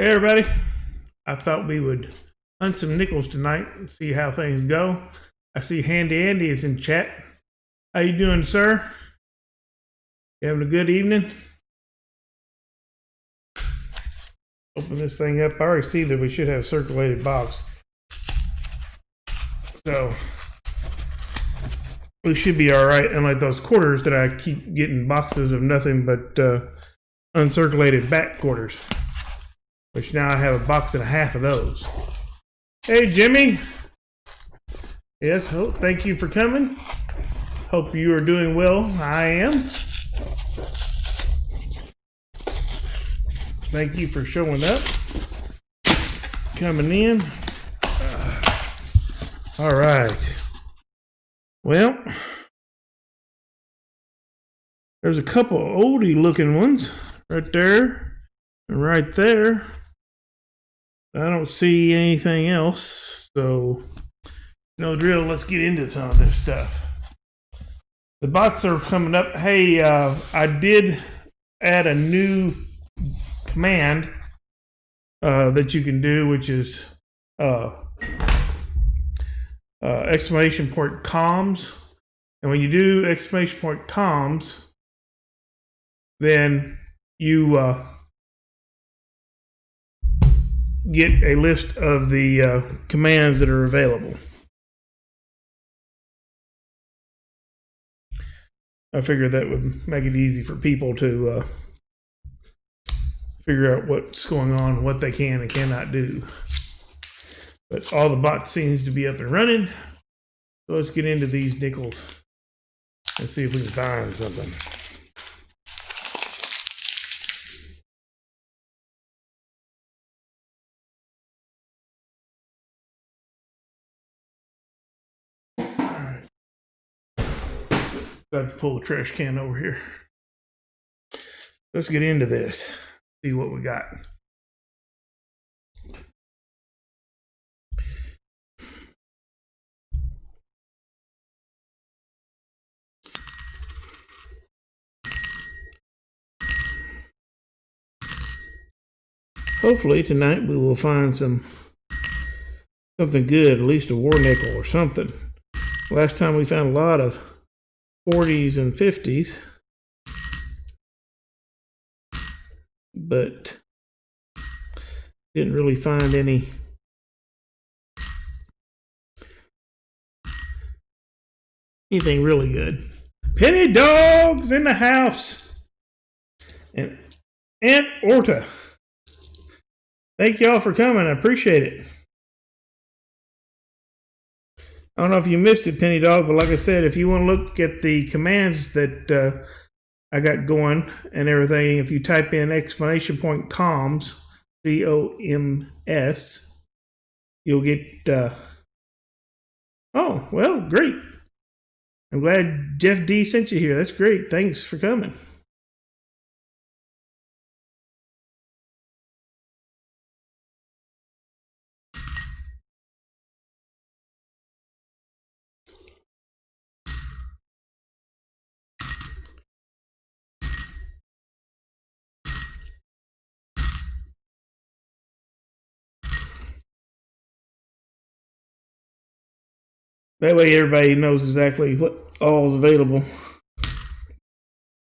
Hey everybody, I thought we would hunt some nickels tonight and see how things go. I see Handy Andy is in chat. How you doing, sir? You having a good evening? Open this thing up. I already see that we should have a circulated box. So we should be all right, unlike those quarters that I keep getting boxes of nothing but uncirculated back quarters. Which now I have a box and a half of those. Hey, Jimmy. Yes, thank you for coming. Hope you are doing well. I am. Thank you for showing up. Coming in. All right. Well, there's a couple oldie looking ones right there and right there. I don't see anything else, so no drill. Let's get into some of this stuff. The bots are coming up. Hey, I did add a new command that you can do, which is exclamation point comms. And when you do exclamation point comms, then you get a list of the commands that are available. I figured that would make it easy for people to figure out what's going on, what they can and cannot do. But all the bots seems to be up and running. So let's get into these nickels and see if we can find something. Got to pull the trash can over here. Let's get into this. See what we got. Hopefully tonight we will find something good, at least a war nickel or something. Last time we found a lot of 40s and 50s, but didn't really find anything really good. Penny Dog's in the house, and Aunt Orta. Thank y'all for coming. I appreciate it. I don't know if you missed it, Penny Dog, but like I said, if you want to look at the commands that I got going and everything, if you type in exclamation point comms, C-O-M-S, you'll get, oh, well, great. I'm glad Jeff D sent you here. That's great. Thanks for coming. That way everybody knows exactly what all is available.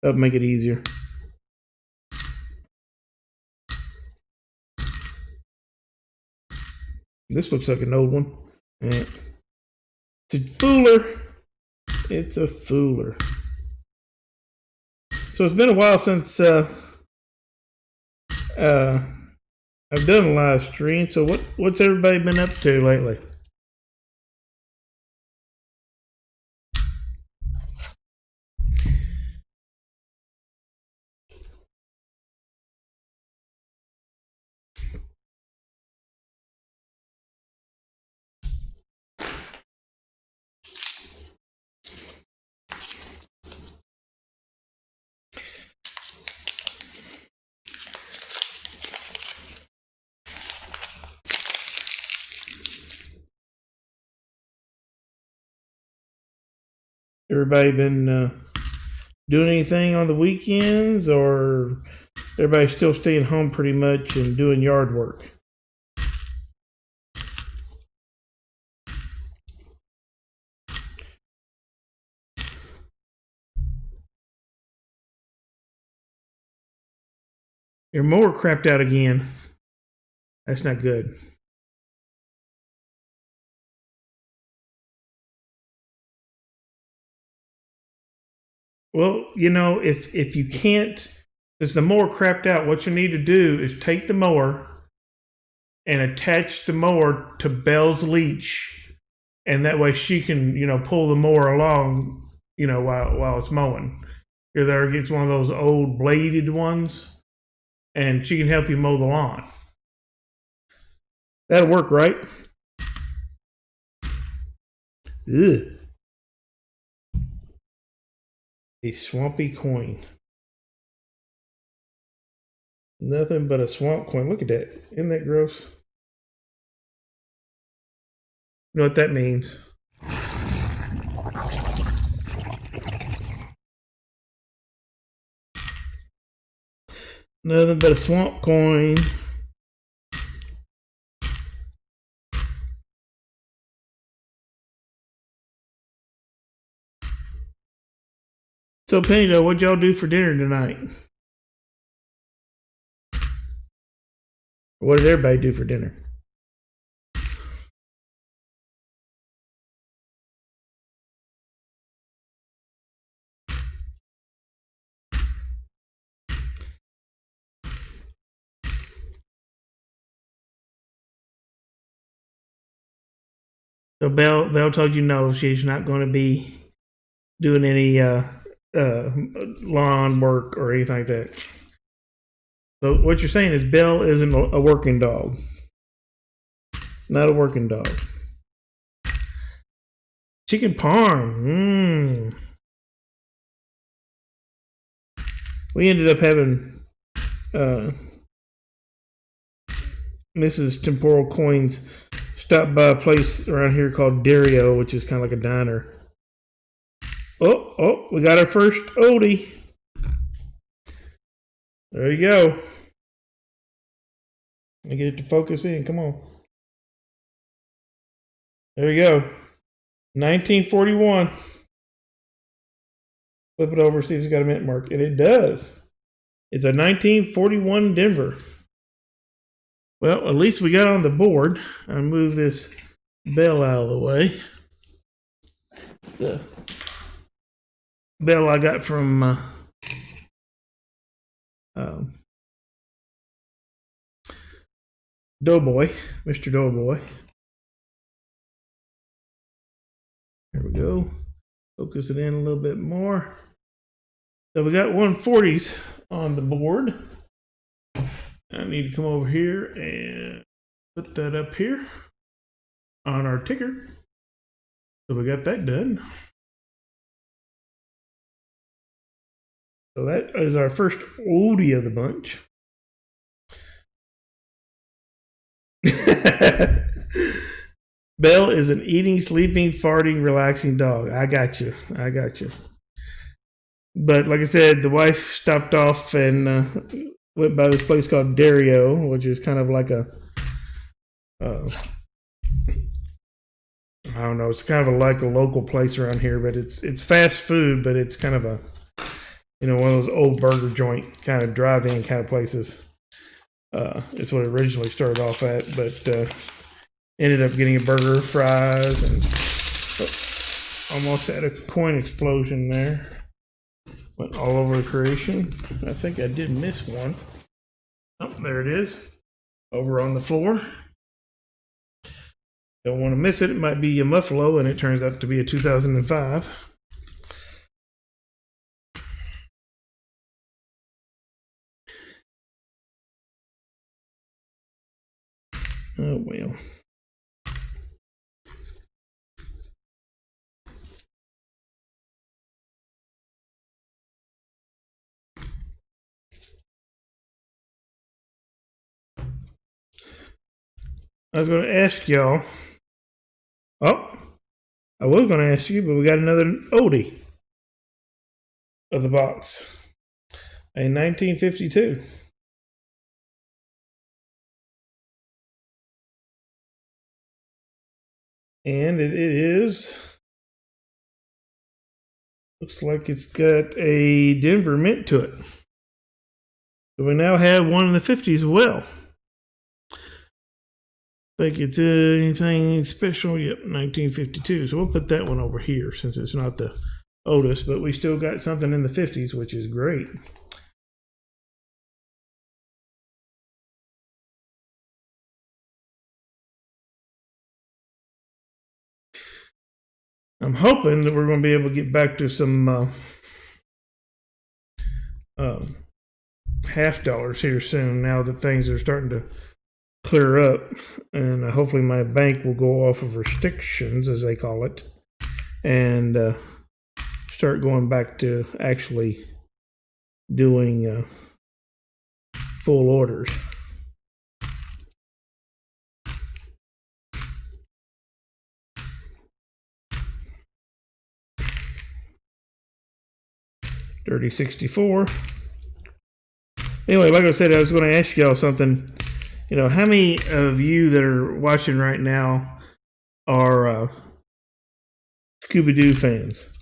That'll make it easier. This looks like an old one. Yeah. It's a fooler. It's a fooler. So it's been a while since I've done a live stream. So what's everybody been up to lately? Everybody been doing anything on the weekends or everybody's still staying home pretty much and doing yard work. Your mower crapped out again. That's not good. Well, you know, if you can't, since the mower crapped out, what you need to do is take the mower and attach the mower to Belle's leash, and that way she can, you know, pull the mower along, you know, while it's mowing. You're there against one of those old bladed ones, and she can help you mow the lawn. That'll work, right? Ugh. A swampy coin. Nothing but a swamp coin. Look at that. Isn't that gross? You know what that means? Nothing but a swamp coin. So, Penny, though, what'd y'all do for dinner tonight? What did everybody do for dinner? So Belle told you no, she's not going to be doing any lawn work or anything like that. So what you're saying is Belle isn't a working dog. Not a working dog. Chicken parm. We ended up having Mrs. TemporalCoins stop by a place around here called Dario, which is kind of like a diner. Oh, we got our first oldie. There you go. Let me get it to focus in. Come on. There you go. 1941. Flip it over, see if it's got a mint mark. And it does. It's a 1941 Denver. Well, at least we got on the board. I'll move this bell out of the way. The bell I got from Doughboy, Mr. Doughboy. There we go. Focus it in a little bit more. So we got 140s on the board. I need to come over here and put that up here on our ticker. So we got that done. So that is our first oldie of the bunch. Belle is an eating, sleeping, farting, relaxing dog. I got you. But like I said, the wife stopped off and went by this place called Dario, which is kind of like a, I don't know, it's kind of like a local place around here, but it's fast food, but it's kind of a, you know, one of those old burger joint kind of drive-in kind of places. It's what it originally started off at, but ended up getting a burger, fries, and almost had a coin explosion there. Went all over the creation. I think I did miss one. Oh, there it is. Over on the floor. Don't want to miss it. It might be a Muffalo, and it turns out to be a 2005. Oh, well. I was going to ask y'all. Oh, I was going to ask you, but we got another oldie of the box. A 1952. And it is, looks like it's got a Denver mint to it. So we now have one in the 50s as well. Think it's anything special? Yep, 1952. So we'll put that one over here since it's not the oldest, but we still got something in the 50s, which is great. I'm hoping that we're going to be able to get back to some half dollars here soon now that things are starting to clear up, and hopefully my bank will go off of restrictions, as they call it, and start going back to actually doing full orders. Dirty 64. Anyway, like I said, I was going to ask y'all something. You know, how many of you that are watching right now are Scooby-Doo fans?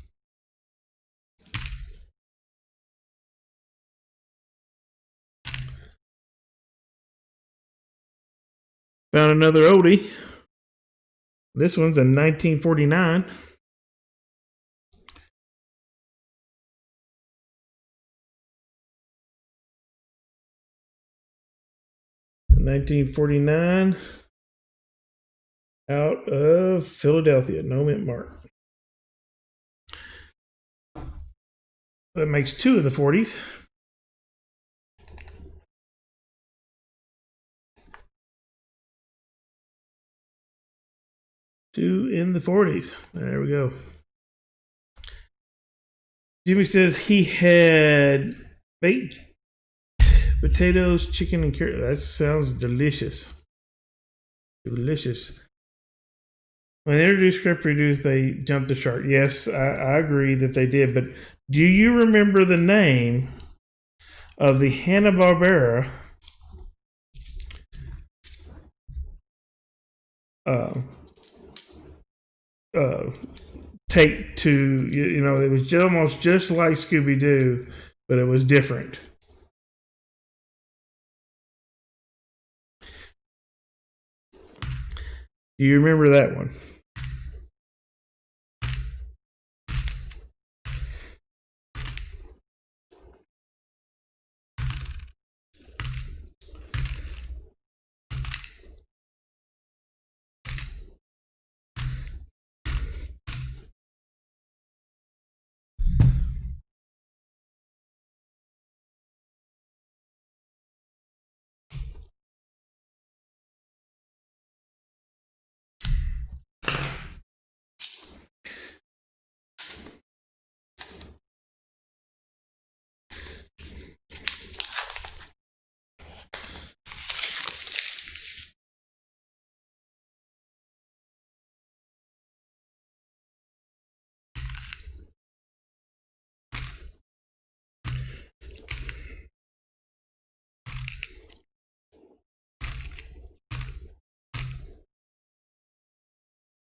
Found another oldie. This one's in 1949. In 1949, out of Philadelphia, no mint mark. That makes two in the 40s. Two in the 40s. There we go. Jimmy says he had baked potatoes, chicken, and carrot. That sounds delicious. Delicious. When they introduced script reduced, they jumped the shark. Yes, I agree that they did. But do you remember the name of the Hanna-Barbera take to, you know, it was almost just like Scooby-Doo, but it was different. Do you remember that one?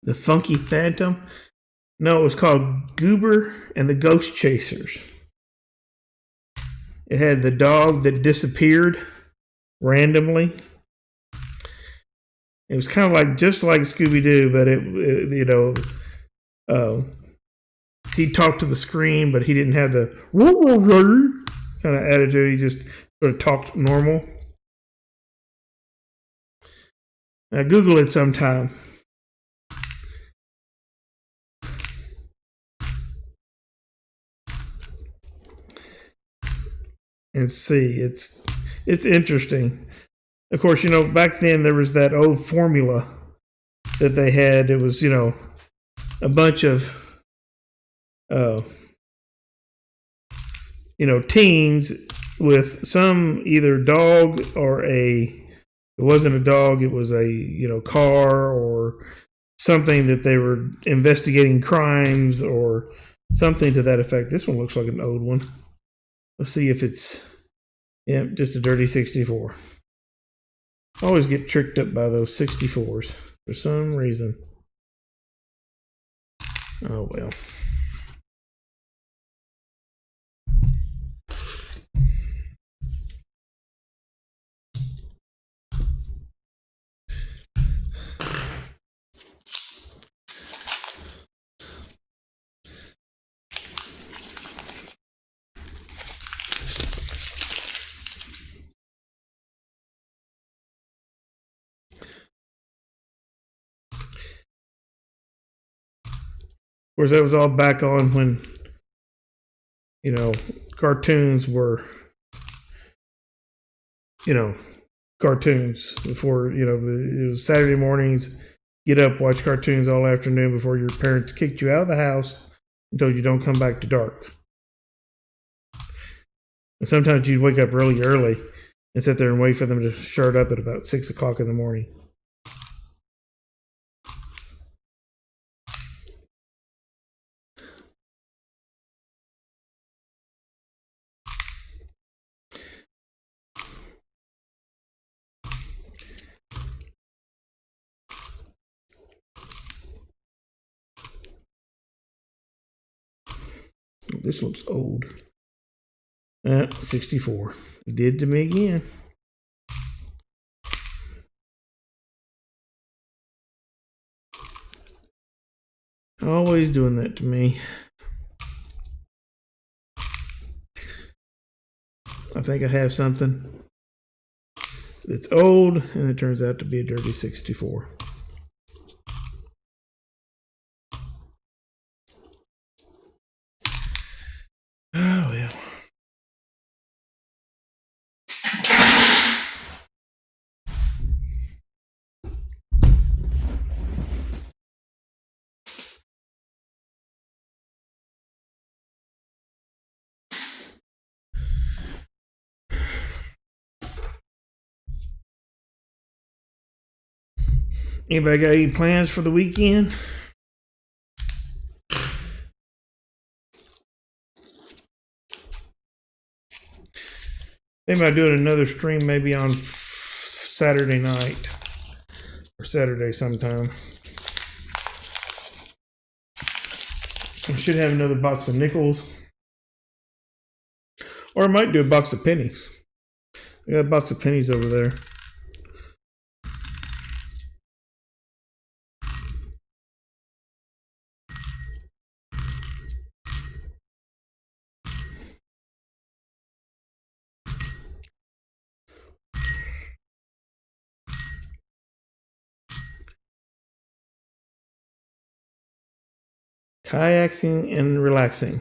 The Funky Phantom? No, it was called Goober and the Ghost Chasers. It had the dog that disappeared randomly. It was kind of like just like Scooby-Doo, but it you know, he talked to the screen, but he didn't have the kind of attitude. He just sort of talked normal. Now Google it sometime. And see, it's interesting. Of course, you know, back then there was that old formula that they had. It was, you know, a bunch of, you know, teens with some either dog or it wasn't a dog, it was a, you know, car or something that they were investigating crimes or something to that effect. This one looks like an old one. Let's see if it's, yeah, just a dirty 64. I always get tricked up by those 64s for some reason. Oh well. Of course, that was all back on when, you know, cartoons were, you know, cartoons before, you know, it was Saturday mornings, get up, watch cartoons all afternoon before your parents kicked you out of the house and told you don't come back to dark. And sometimes you'd wake up really early and sit there and wait for them to start up at about 6 o'clock in the morning. This looks old. 64. It did to me again. Always doing that to me. I think I have something that's old, and it turns out to be a dirty 64. Oh, yeah. Anybody got any plans for the weekend? Maybe I'm doing another stream maybe on Saturday night or Saturday sometime. I should have another box of nickels, or I might do a box of pennies. I got a box of pennies over there. Kayaking and relaxing.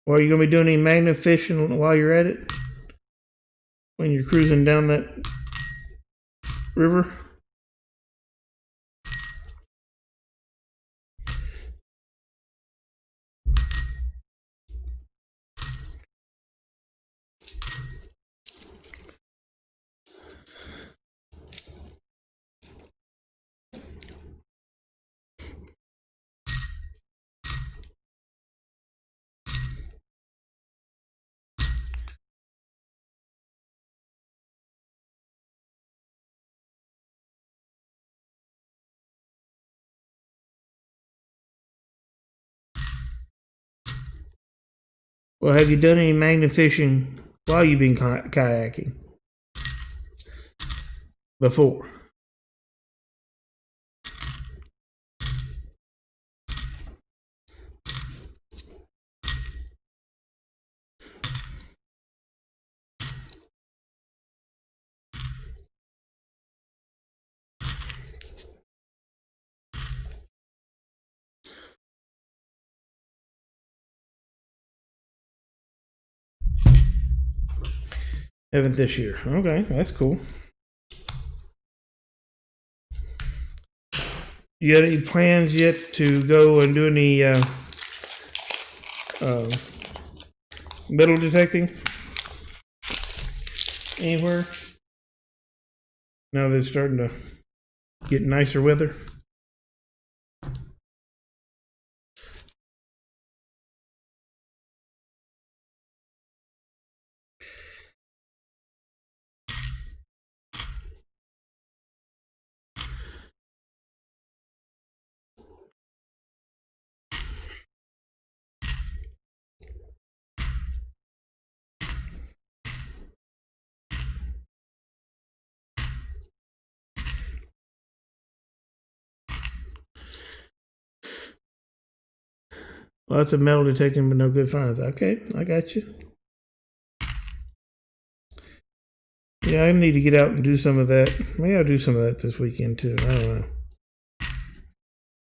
Well, you gonna be doing any magnet fishing while you're at it? When you're cruising down that river? Well, have you done any magnet fishing while you've been kayaking before? Haven't this year. Okay, that's cool. You got any plans yet to go and do any metal detecting anywhere? Now that it's starting to get nicer weather. Lots of metal detecting, but no good finds. Okay, I got you. Yeah, I need to get out and do some of that. Maybe I'll do some of that this weekend too. I don't know.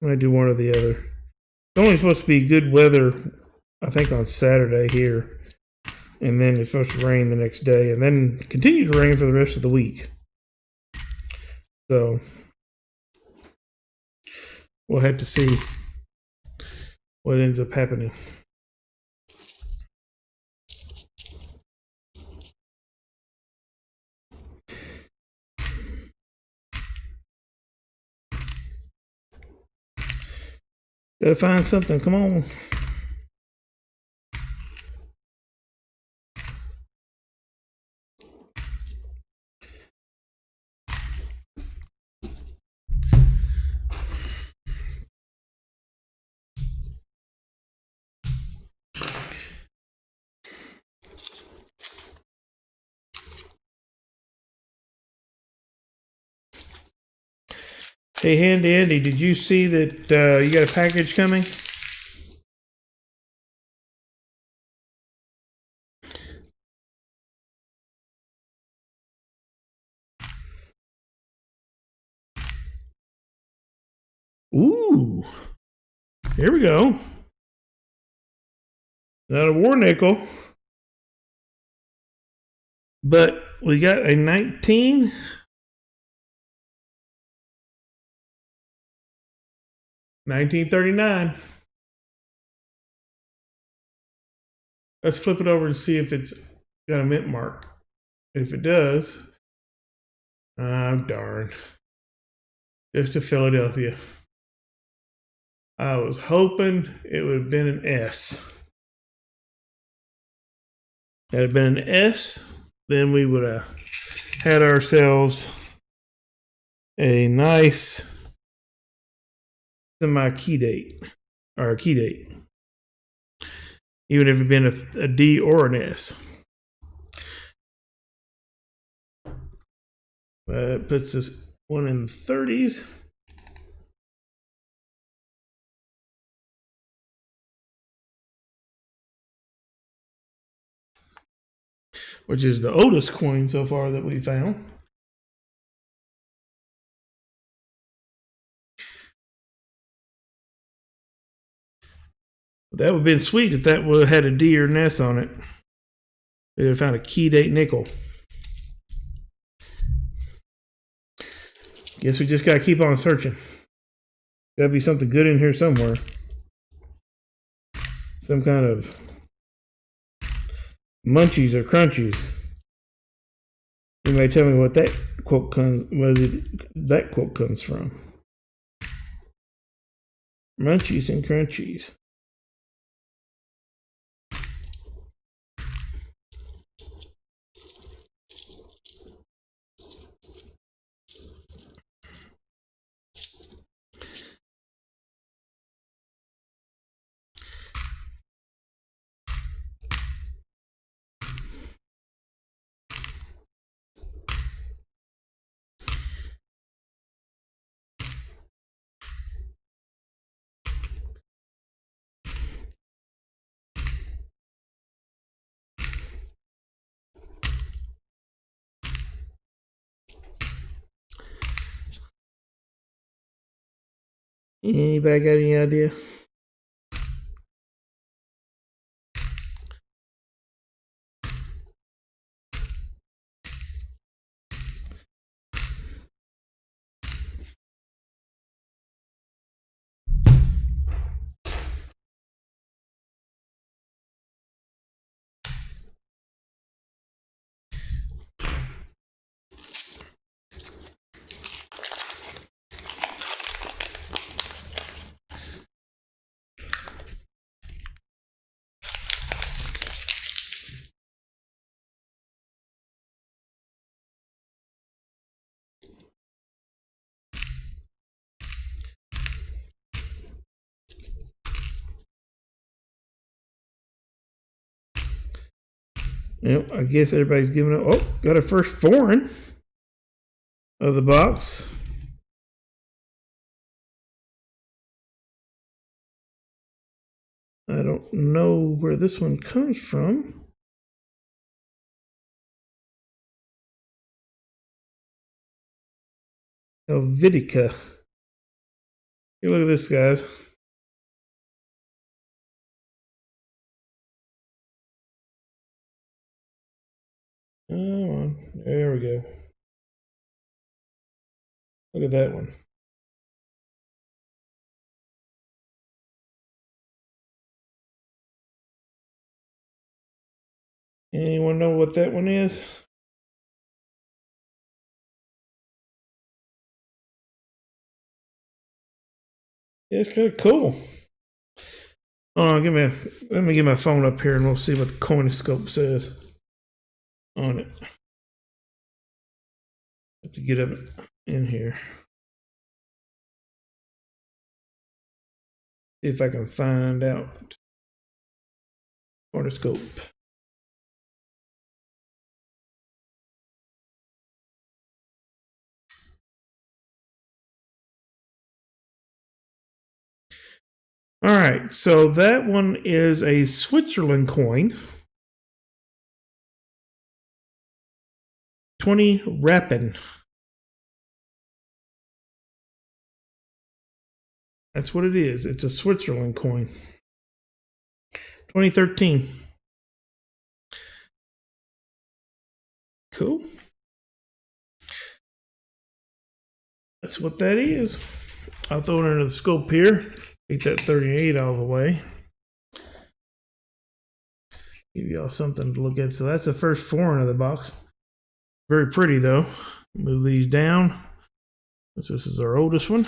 I might do one or the other. It's only supposed to be good weather, I think, on Saturday here. And then it's supposed to rain the next day. And then continue to rain for the rest of the week. So we'll have to see what ends up happening. Gotta find something. Come on. Hey, Handy Andy, did you see that you got a package coming? Ooh, here we go. Not a war nickel, but we got a 1939. Let's flip it over and see if it's got a mint mark. If it does, darn. Just to Philadelphia. I was hoping it would have been an S. Had it been an S, then we would have had ourselves a nice semi-key date, or a key date. Even if it had been a D or an S. It puts this one in the 30s. Which is the oldest coin so far that we found. That would have been sweet if that would have had a D or an S on it. We would have found a key date nickel. Guess we just got to keep on searching. Got to be something good in here somewhere. Some kind of munchies or crunchies. You may tell me what that quote comes from. Munchies and crunchies. Anybody got any idea? Yep, I guess everybody's giving up. Oh, got our first foreign of the box. I don't know where this one comes from. Helvetica. Hey, look at this, guys. Oh, there we go. Look at that one. Anyone know what that one is? Yeah, it's kind of cool. Oh, let me get my phone up here and we'll see what the Coinscope says on it. Have to get it in here. See if I can find out. Coinscope. All right, so that one is a Switzerland coin. 20 Rappen. That's what it is. It's a Switzerland coin. 2013. Cool. That's what that is. I'll throw it under the scope here. Take that 38 out of the way. Give y'all something to look at. So that's the first foreign of the box. Very pretty though. Move these down. This is our oldest one.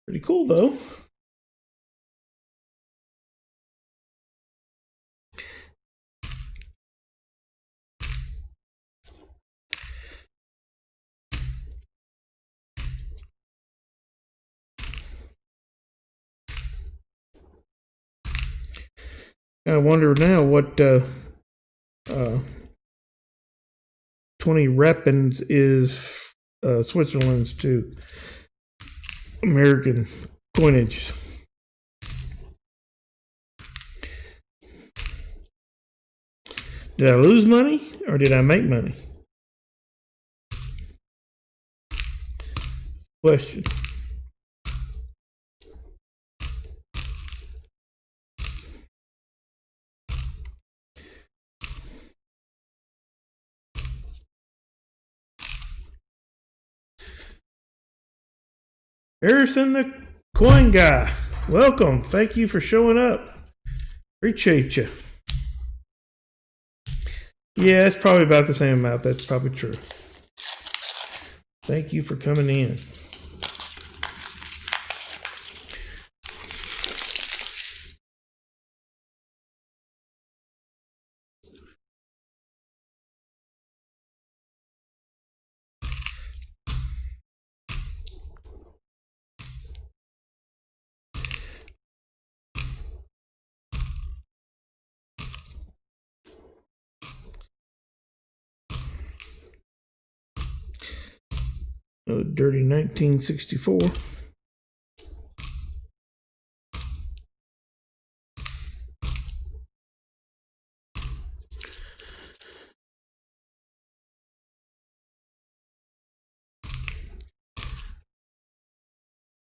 Pretty cool though. I wonder now what 20 Rappens is Switzerland's to American coinage. Did I lose money or did I make money? Question. Harrison the coin guy, welcome. Thank you for showing up. Appreciate you. Yeah, it's probably about the same amount. That's probably true. Thank you for coming in. Oh, dirty 1964.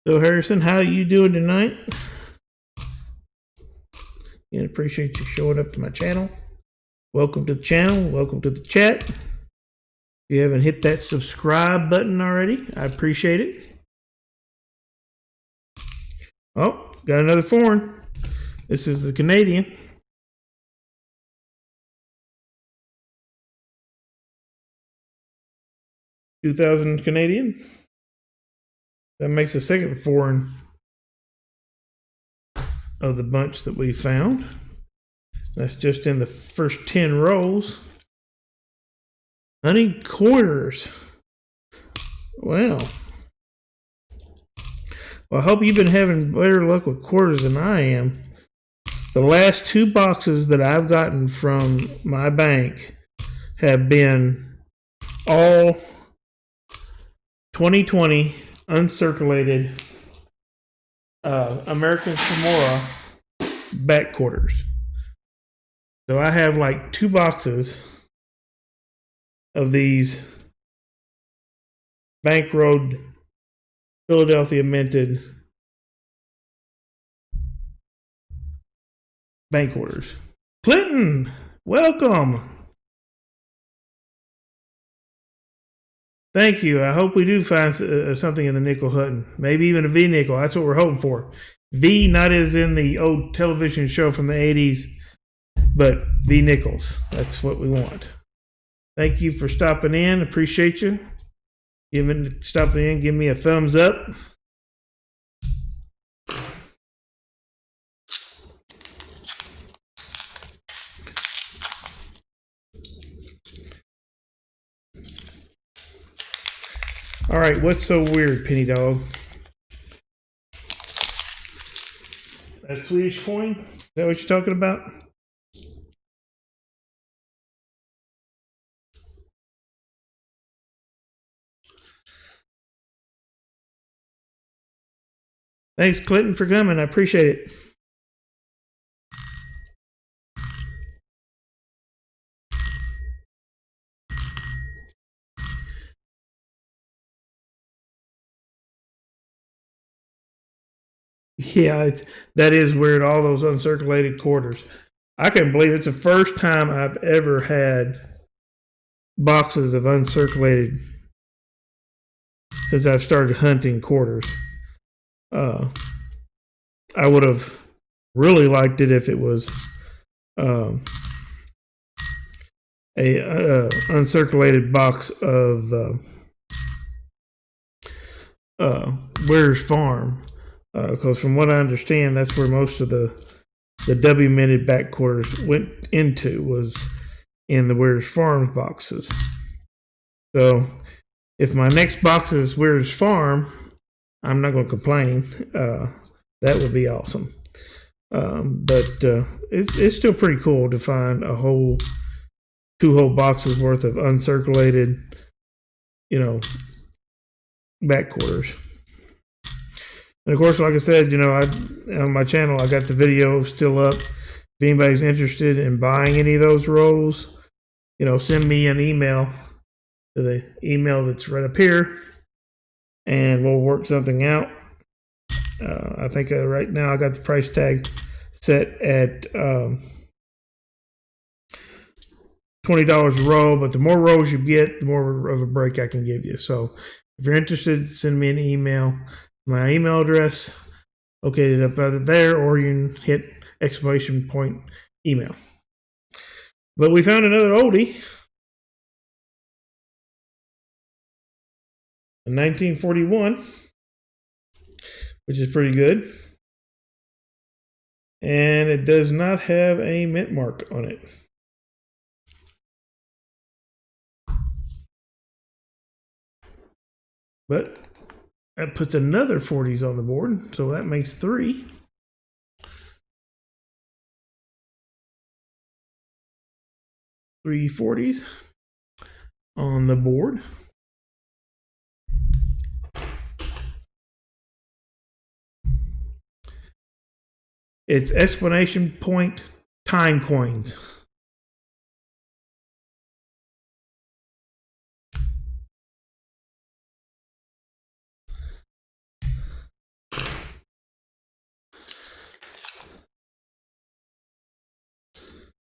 So Harrison, how are you doing tonight? And appreciate you showing up to my channel. Welcome to the channel. Welcome to the chat. If you haven't hit that subscribe button already, I appreciate it. Oh, got another foreign. This is the Canadian. $2,000 Canadian. That makes the second foreign of the bunch that we found. That's just in the first 10 rows. Honey quarters. Wow. Well, I hope you've been having better luck with quarters than I am. The last two boxes that I've gotten from my bank have been all 2020 uncirculated American Samoa back quarters. So I have like 2 boxes of these Bank Road Philadelphia minted bank quarters. Clinton, welcome. Thank you. I hope we do find something in the nickel Hutton. Maybe even a V nickel. That's what we're hoping for. V, not as in the old television show from the 80s, but V nickels. That's what we want. Thank you for stopping in. Appreciate you. Stopping in. Give me a thumbs up. All right, what's so weird, Penny Dog? That Swedish coin? Is that what you're talking about? Thanks, Clinton, for coming. I appreciate it. Yeah, that is weird. All those uncirculated quarters. I can't believe it's the first time I've ever had boxes of uncirculated since I've started hunting quarters. I would have really liked it if it was a uncirculated box of Where's Farm, because from what I understand, that's where most of the W minted back quarters went into, was in the Where's Farm boxes. So if my next box is Where's Farm, I'm not going to complain. That would be awesome. But it's still pretty cool to find a whole 2 whole boxes worth of uncirculated, back quarters. And of course, like I said, on my channel, I got the video still up. If anybody's interested in buying any of those rolls, send me an email to the email that's right up here, and we'll work something out. I think right now I got the price tag set at $20 a roll, but the more rolls you get, the more of a break I can give you. So if you're interested, send me an email. My email address located up either there, or you can hit !email. But we found another oldie. In 1941, which is pretty good. And it does not have a mint mark on it. But that puts another 40s on the board, so that makes 3. 3 40s on the board. It's exclamation point time coins.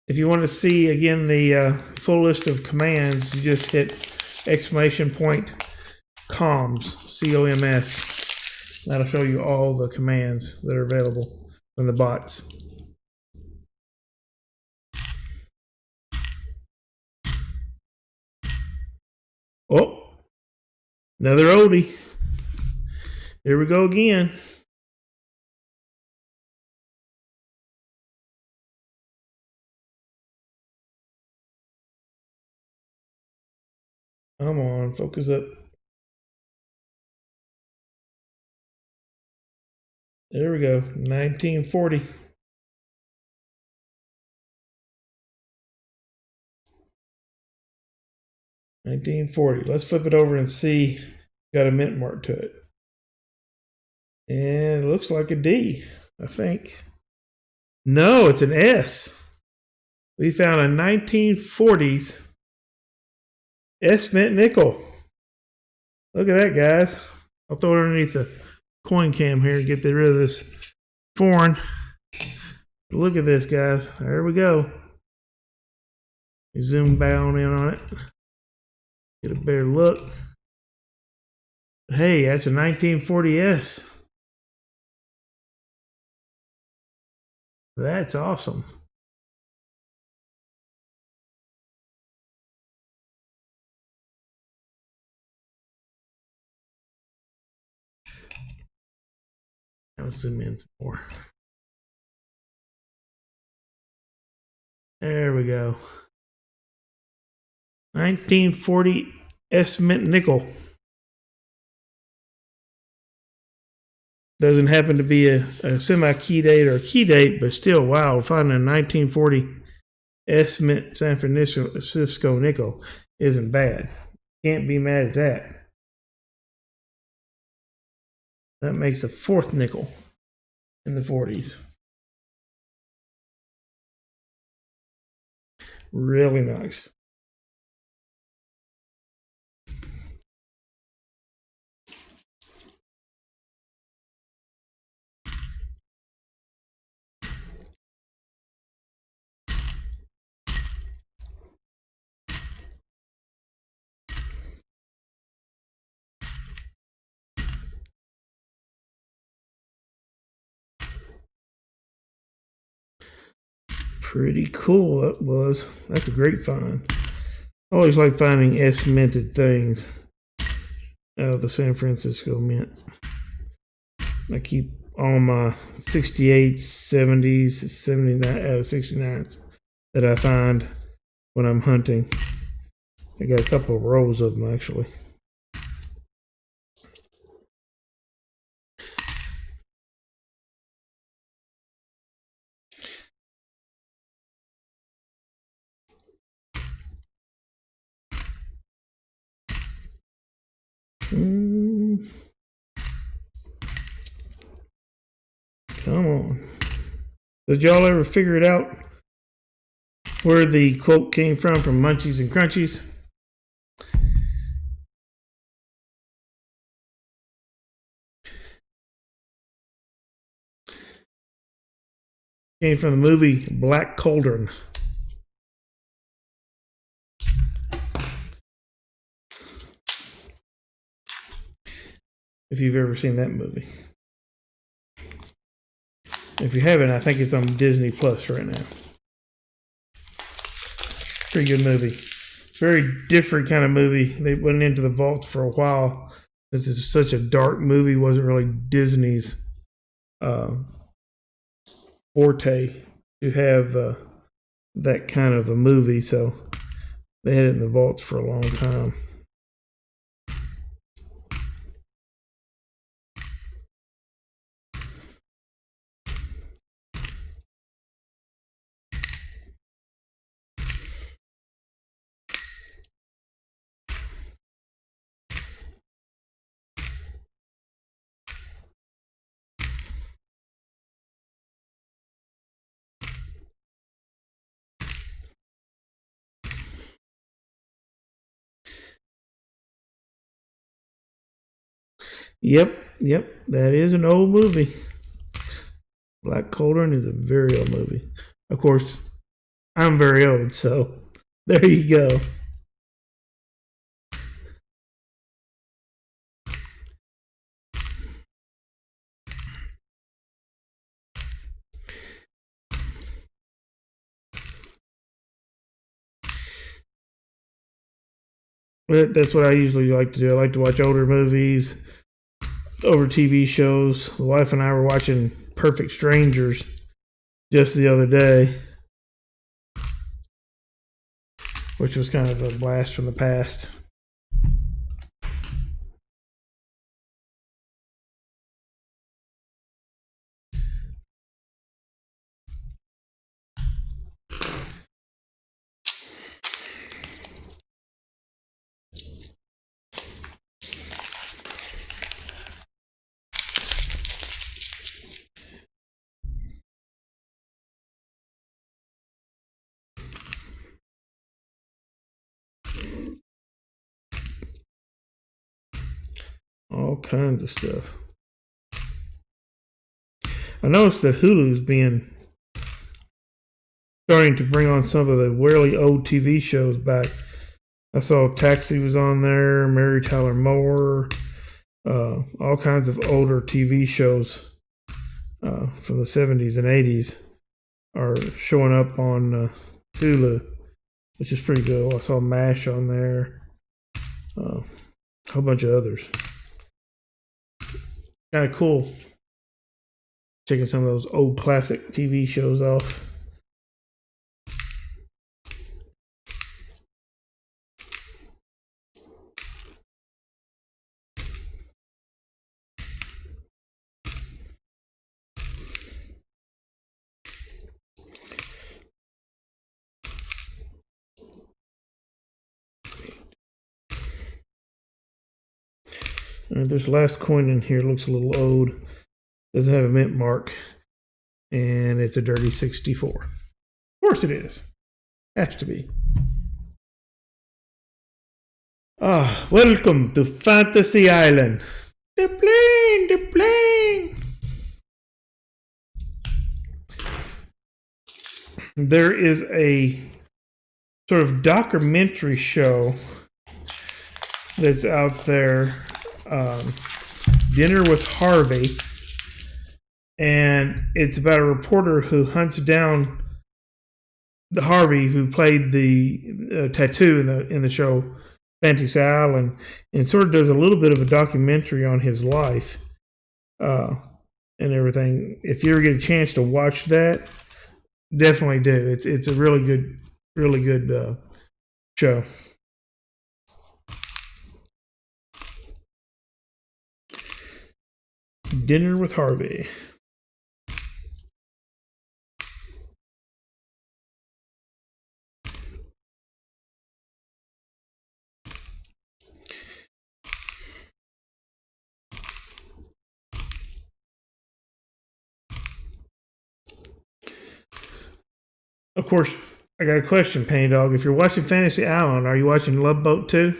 If you want to see again the full list of commands, you just hit exclamation point comms, COMS. That'll show you all the commands that are available from the bots. Oh, another oldie. Here we go again. Come on, focus up. There we go, 1940. Let's flip it over and see. Got a mint mark to it. And it looks like a D, I think. No, it's an S. We found a 1940s S mint nickel. Look at that, guys. I'll throw it underneath the coin cam here and get rid of this foreign. Look at this, guys. There we go. Zoom down in on it. Get a better look. Hey, that's a 1940S. That's awesome. Let's zoom in some more. There we go. 1940 S mint nickel. Doesn't happen to be a semi-key date or a key date, but still, wow, finding a 1940 S mint San Francisco nickel isn't bad. Can't be mad at that. That makes a fourth nickel in the 40s. Really nice. Pretty cool that was. That's a great find. I always like finding S minted things out of the San Francisco mint. I keep all my 68s, 70s, 79, 69s that I find when I'm hunting. I got a couple of rows of them actually. Come on. Did y'all ever figure it out where the quote came from Munchies and Crunchies? Came from the movie Black Cauldron. If you've ever seen that movie. If you haven't, I think it's on Disney Plus right now. Pretty good movie. Very different kind of movie. They went into the vault for a while. This is such a dark movie. Wasn't really Disney's forte to have that kind of a movie. So they had it in the vaults for a long time. Yep, that is an old movie. Black Cauldron is a very old movie. Of course, I'm very old, so there you go. But that's what I usually like to do. I like to watch older movies over TV shows. The wife and I were watching Perfect Strangers just the other day, which was kind of a blast from the past. all kinds of stuff. I noticed that Hulu's starting to bring on some of the really old TV shows back. I saw Taxi was on there, Mary Tyler Moore, all kinds of older TV shows from the 70s and 80s are showing up on Hulu, which is pretty good. I saw MASH on there, a whole bunch of others. Kind of cool checking some of those old classic TV shows off. This last coin in here looks a little old. Doesn't have a mint mark. And it's a dirty 64. Of course it is. Has to be. Welcome to Fantasy Island. The plane. There is a sort of documentary show that's out there, Dinner with Harvey, and it's about a reporter who hunts down the Harvey who played the tattoo in the show Fantasy Island, and sort of does a little bit of a documentary on his life and everything. If you ever get a chance to watch that, definitely do. It's a really good show. Dinner with Harvey. Of course, I got a question, Penny Dog. If you're watching Fantasy Island, are you watching Love Boat too?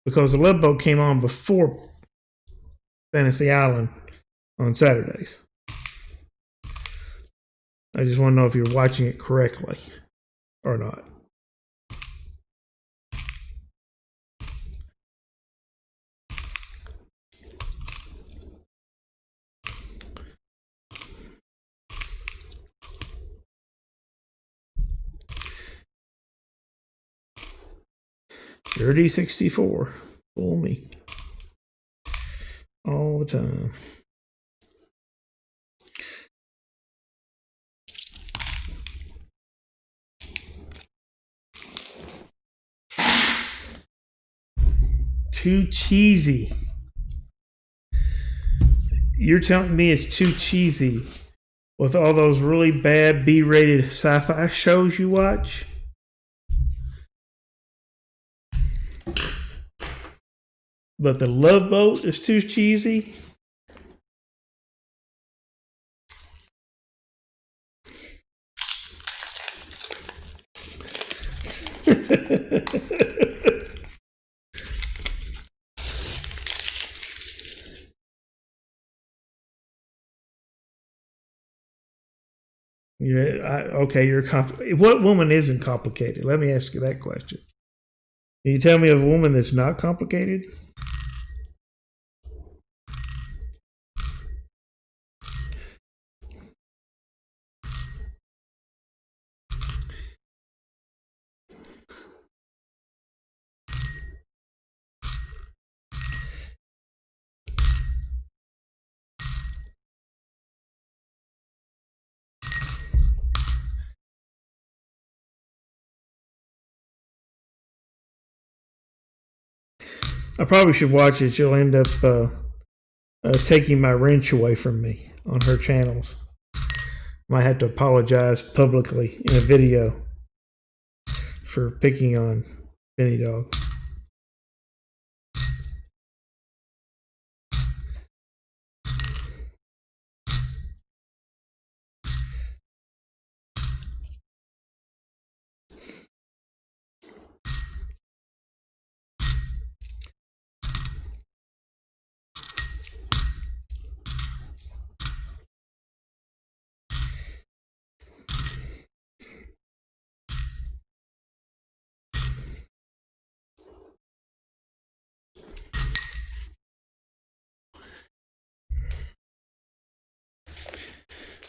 Because the Love Boat came on before Fantasy Island on Saturdays. I just want to know if you're watching it correctly or not. Dirty 64. Fool me. All the time. Too cheesy. You're telling me it's too cheesy with all those really bad B-rated sci-fi shows you watch? But the Love Boat is too cheesy? Okay, what woman isn't complicated? Let me ask you that question. Can you tell me of a woman that's not complicated? I probably should watch it. She'll end up taking my wrench away from me on her channels. Might have to apologize publicly in a video for picking on Benny Dog.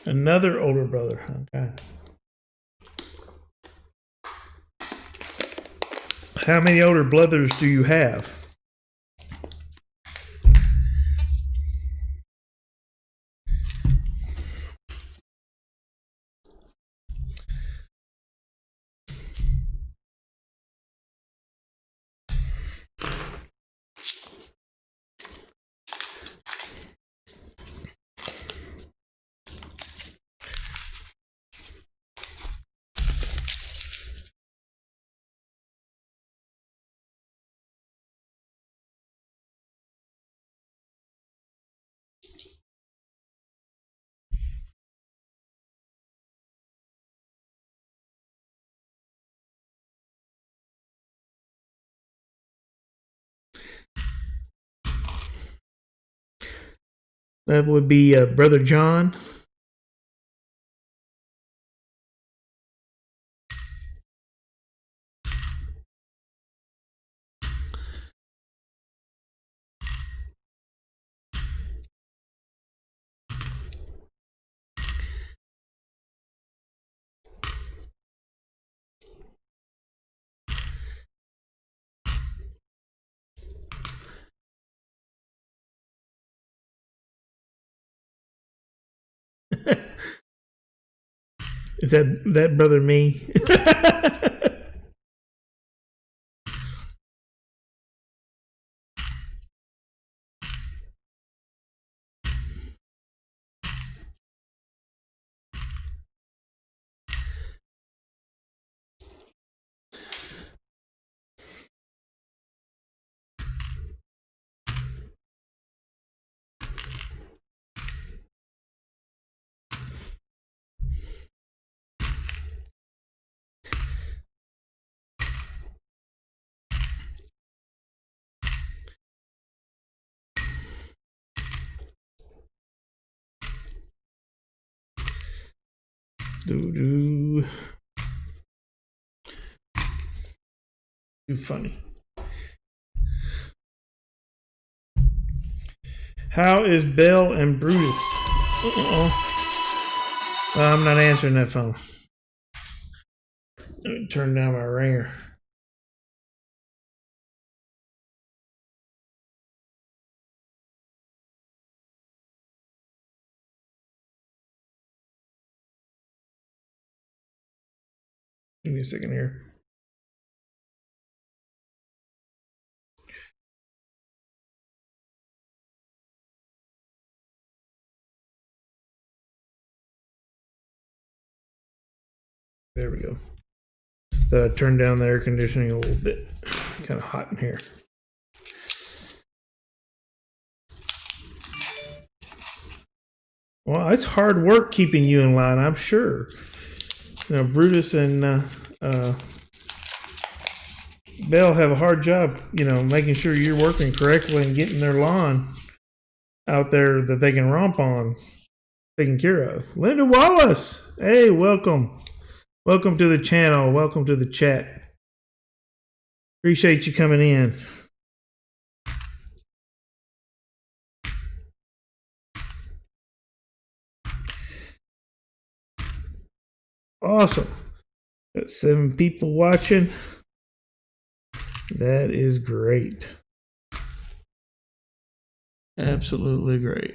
Another older brother. Okay. How many older brothers do you have? That would be Brother John. Is that brother me? Too funny. How is Bell and Brutus? I'm not answering that phone. Let me turn down my ringer. Give me a second here. There we go. Turn down the air conditioning a little bit. Kind of hot in here. Well, it's hard work keeping you in line, I'm sure. You know, Brutus and Bell have a hard job, you know, making sure you're working correctly and getting their lawn out there that they can romp on, taken care of. Linda Wallace, hey, welcome. Welcome to the channel. Welcome to the chat. Appreciate you coming in. Awesome. Got 7 people watching. That is great. Absolutely great.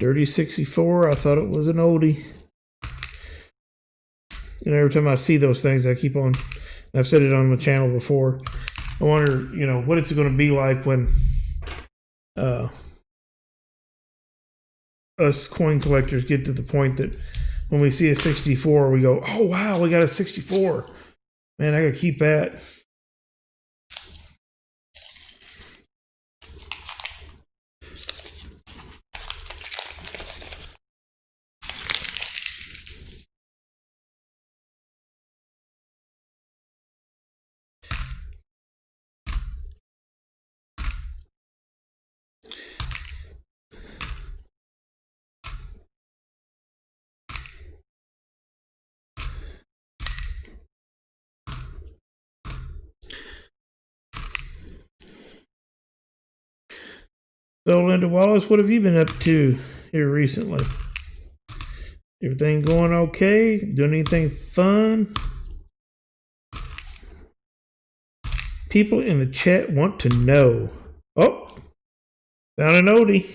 Dirty 64, I thought it was an oldie. And every time I see those things, I keep on, I've said it on the channel before, I wonder, you know, what it's going to be like when us coin collectors get to the point that when we see a 64, we go, oh, wow, we got a 64. Man, I got to keep that. So, Linda Wallace, what have you been up to here recently? Everything going okay? Doing anything fun? People in the chat want to know. Oh, found an oldie.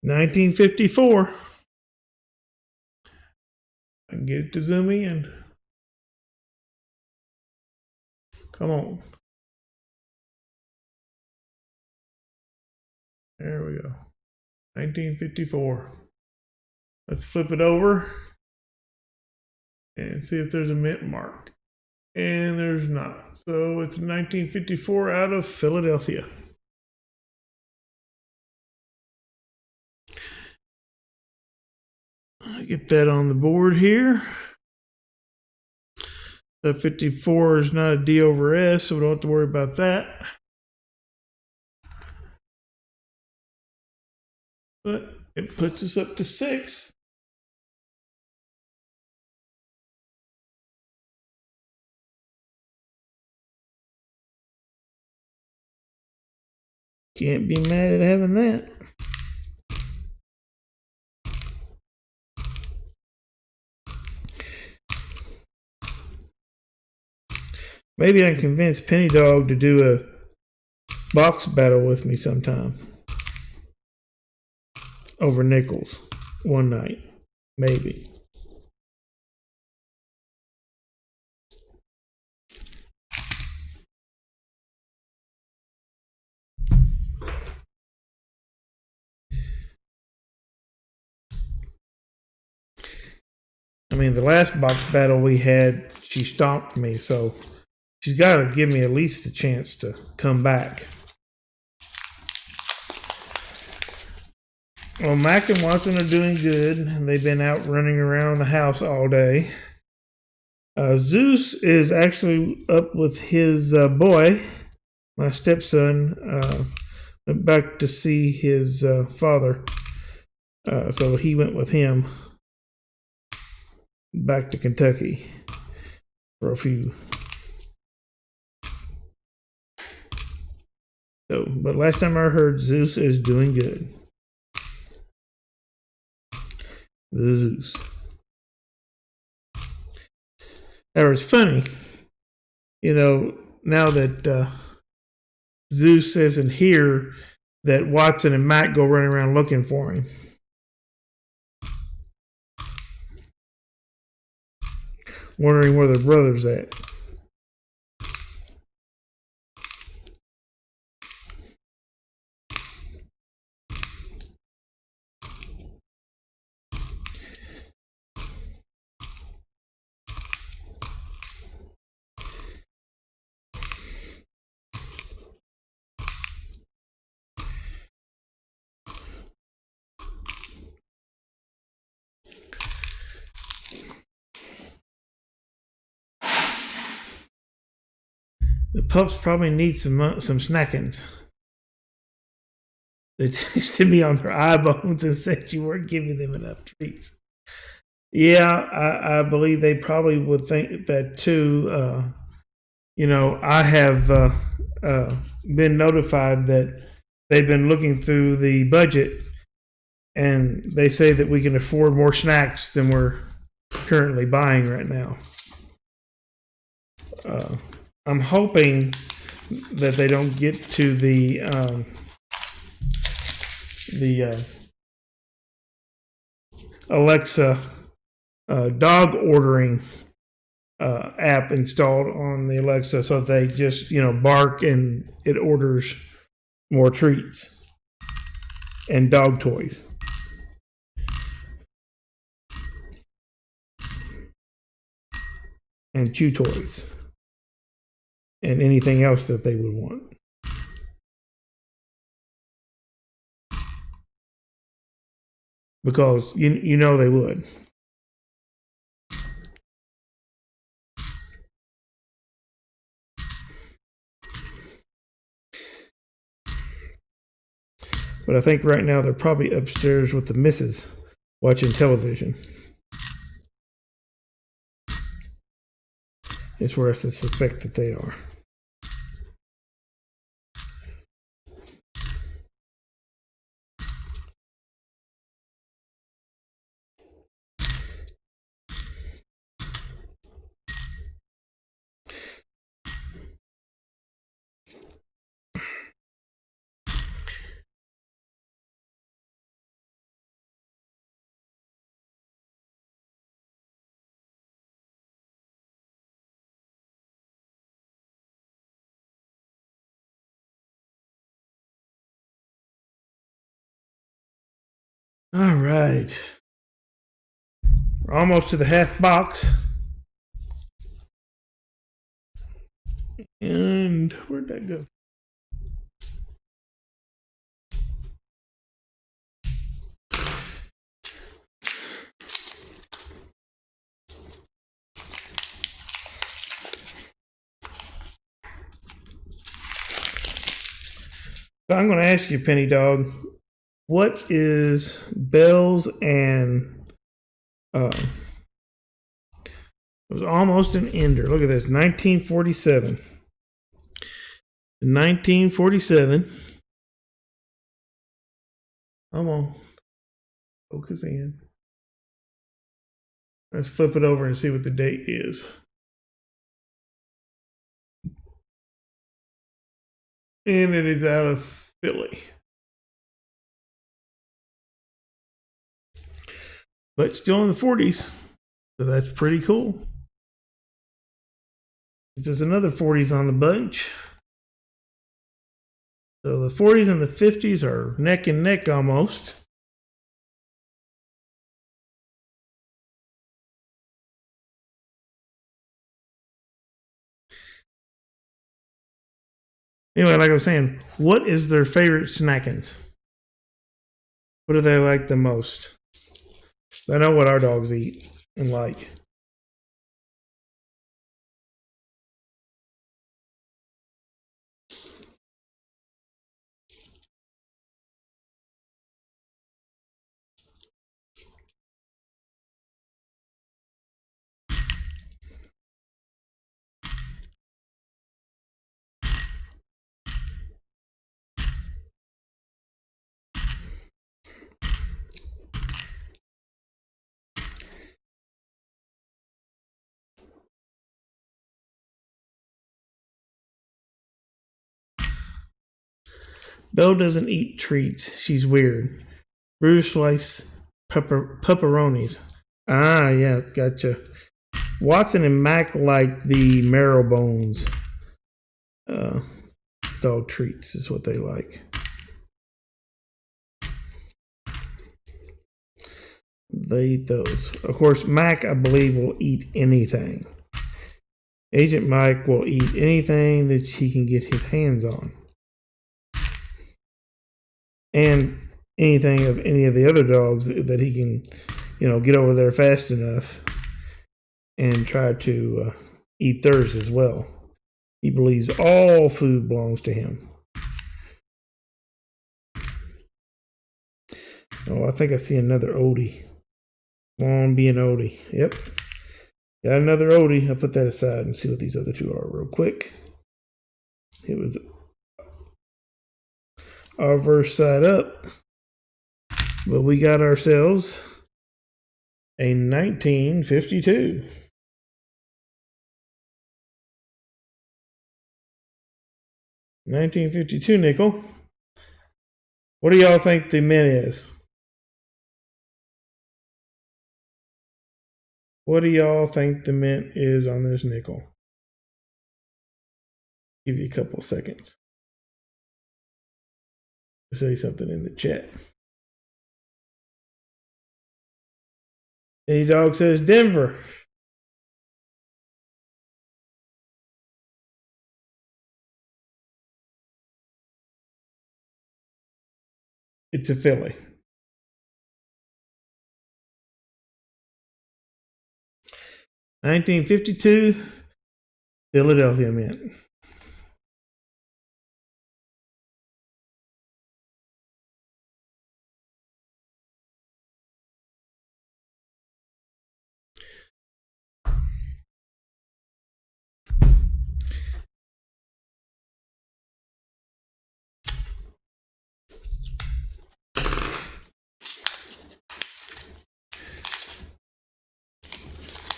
1954. I can get it to zoom in. Come on. There we go. 1954. Let's flip it over and see if there's a mint mark. And there's not. So it's 1954 out of Philadelphia. I get that on the board here. The 54 is not a D over S, so we don't have to worry about that. But it puts us up to 6. Can't be mad at having that. Maybe I can convince Penny Dog to do a box battle with me sometime. Over Nickles one night. Maybe. I mean, the last box battle we had, she stomped me, so she's got to give me at least a chance to come back. Well, Mac and Watson are doing good, and they've been out running around the house all day. Zeus is actually up with his boy, my stepson, went back to see his father, so he went with him back to Kentucky for a few. So, but last time I heard, Zeus is doing good. The Zeus. That was funny, you know, now that Zeus isn't here, that Watson and Mac go running around looking for him. Wondering where their brother's at. The pups probably need some snackings. They texted me on their iPhones and said you weren't giving them enough treats. Yeah, I believe they probably would think that too. You know, I have been notified that they've been looking through the budget, and they say that we can afford more snacks than we're currently buying right now. I'm hoping that they don't get to the Alexa dog ordering app installed on the Alexa, so they just, you know, bark and it orders more treats and dog toys. and chew toys and anything else that they would want. Because you know they would. But I think right now they're probably upstairs with the missus watching television. It's where I suspect that they are. All right. We're almost to the half box. And where'd that go? So I'm going to ask you, Penny Dog, what is Bells and it was almost an ender. Look at this, 1947. 1947. Come on. Focus in. Let's flip it over and see what the date is. And it is out of Philly. But still in the 40s. So that's pretty cool. This is another 40s on the bunch. So the 40s and the 50s are neck and neck almost. Anyway, like I was saying, what is their favorite snackings? What do they like the most? I know what our dogs eat and like. Belle doesn't eat treats. She's weird. Bruce likes pepperonis. Ah, yeah, gotcha. Watson and Mac like the marrow bones. Dog treats is what they like. They eat those. Of course, Mac, I believe, will eat anything. Agent Mike will eat anything that he can get his hands on. And anything of any of the other dogs that he can, get over there fast enough and try to eat theirs as well. He believes all food belongs to him. Oh, I think I see another Odie. Come on, be an Odie. Yep. Got another Odie. I'll put that aside and see what these other two are real quick. It was our verse side up. But we got ourselves a 1952. Nickel. What do y'all think the mint is? What do y'all think the mint is on this nickel? Give you a couple seconds. Say something in the chat. Any dog says Denver. It's a filly. $19.52 Philadelphia Mint.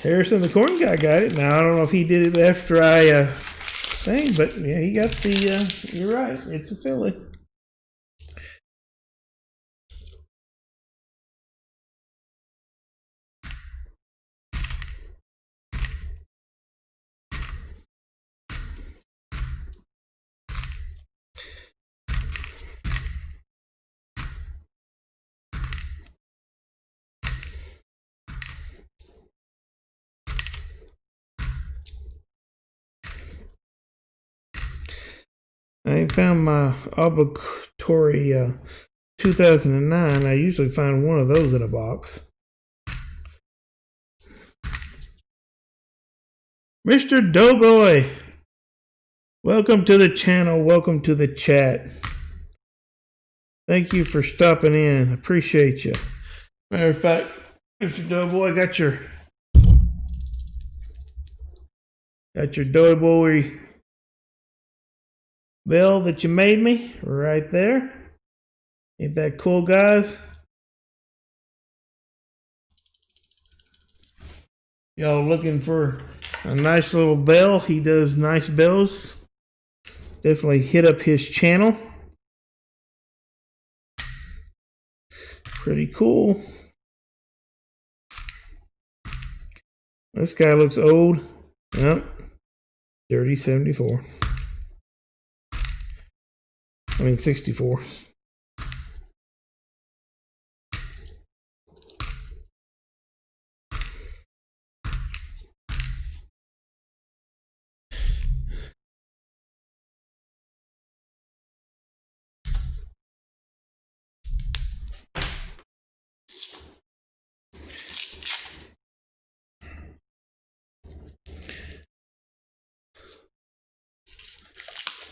Harrison, the corn guy, got it. Now I don't know if he did it after I thing, but yeah, he got the. You're right. It's a filly. I ain't found my obligatory 2009. I usually find one of those in a box. Mr. Doughboy, welcome to the channel. Welcome to the chat. Thank you for stopping in. Appreciate you. Matter of fact, Mr. Doughboy, got your Doughboy bell that you made me right there. Ain't that cool, guys? Y'all looking for a nice little bell? He does nice bells. Definitely hit up his channel. Pretty cool. This guy looks old. Yep. Dirty 74. I mean 64.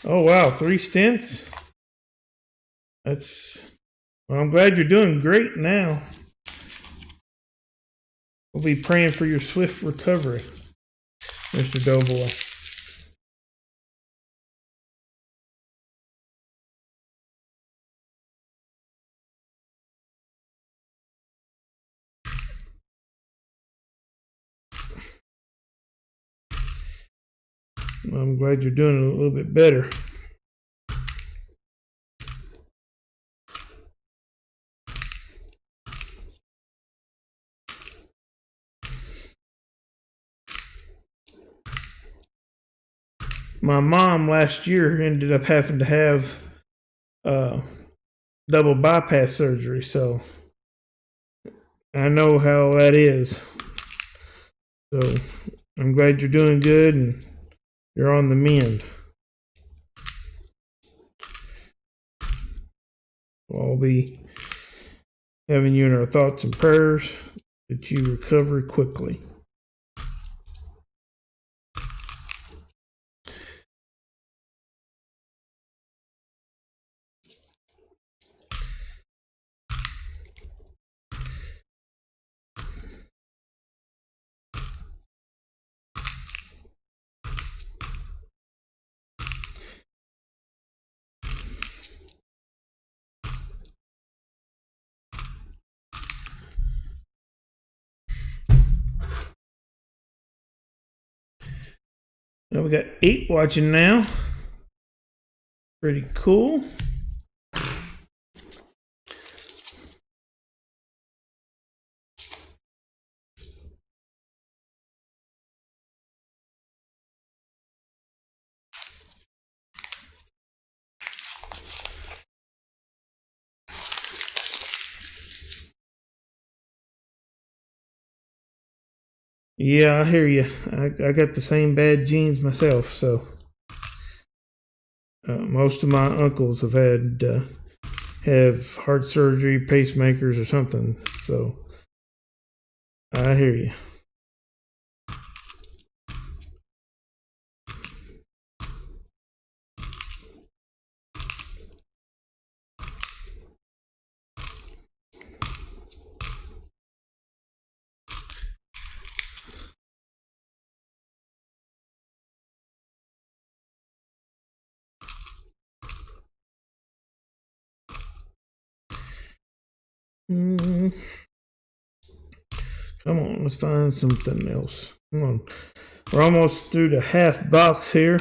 Oh wow, 3 stints. Well, I'm glad you're doing great now. We'll be praying for your swift recovery, Mr. Doughboy. I'm glad you're doing a little bit better. My mom last year ended up having to have double bypass surgery, so I know how that is. So I'm glad you're doing good and you're on the mend. We'll all be having you in our thoughts and prayers that you recover quickly. Now we got 8 watching now. Pretty cool. Yeah, I hear you. I got the same bad genes myself, so most of my uncles have had have heart surgery, pacemakers, or something. So I hear you. Come on, let's find something else. Come on. We're almost through the half box here.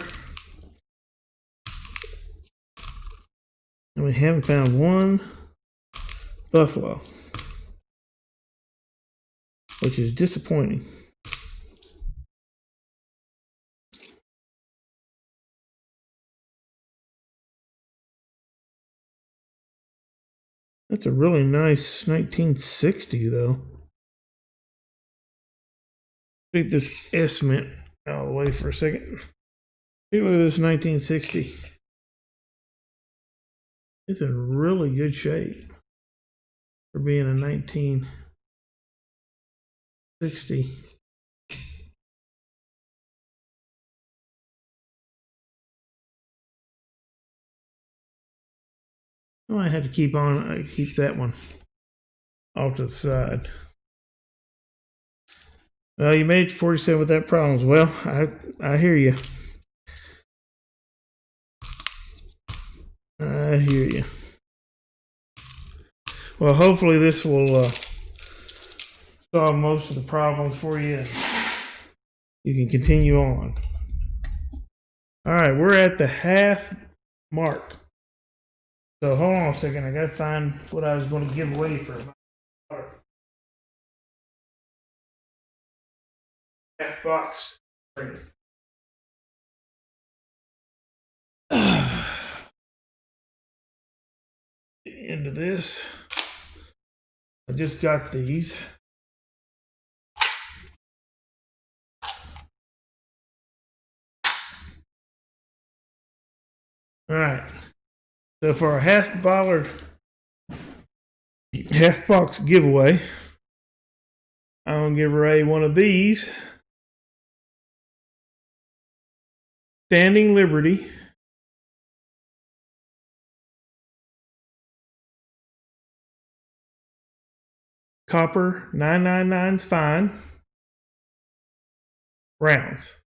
And we haven't found one buffalo, which is disappointing. That's a really nice 1960, though. Take this S mint out of the way for a second. Hey, look at this 1960. It's in really good shape for being a 1960. Oh, I had to keep that one off to the side. Well, you made 47 without problems. Well, I hear you. I hear you. Well, hopefully this will solve most of the problems for you. You can continue on. All right, we're at the half mark. So hold on a second. I gotta find what I was going to give away for half box. Into this. I just got these. All right. So for a half box giveaway, I'm gonna give away one of these. Standing Liberty. Copper 999's fine. Rounds.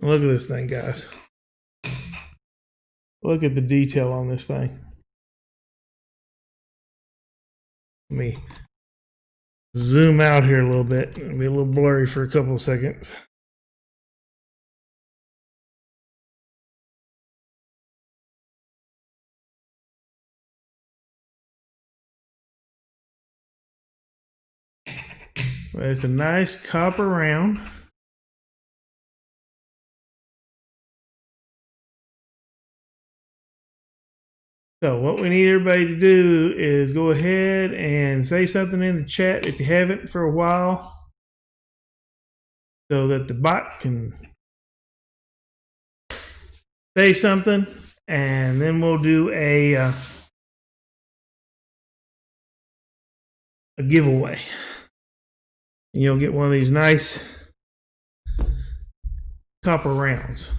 Look at this thing, guys. Look at the detail on this thing. Let me zoom out here a little bit. It'll be a little blurry for a couple of seconds. Well, it's a nice copper round. So what we need everybody to do is go ahead and say something in the chat if you haven't for a while, so that the bot can say something, and then we'll do a giveaway. And you'll get one of these nice copper rounds.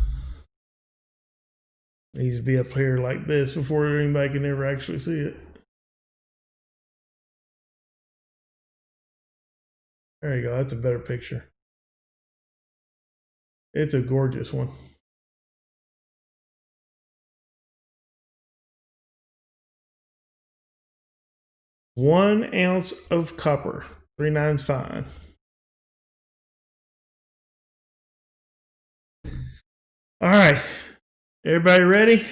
It needs to be up here like this before anybody can ever actually see it. There you go. That's a better picture. It's a gorgeous one. One ounce of copper. 3.9's fine. All right. Everybody ready?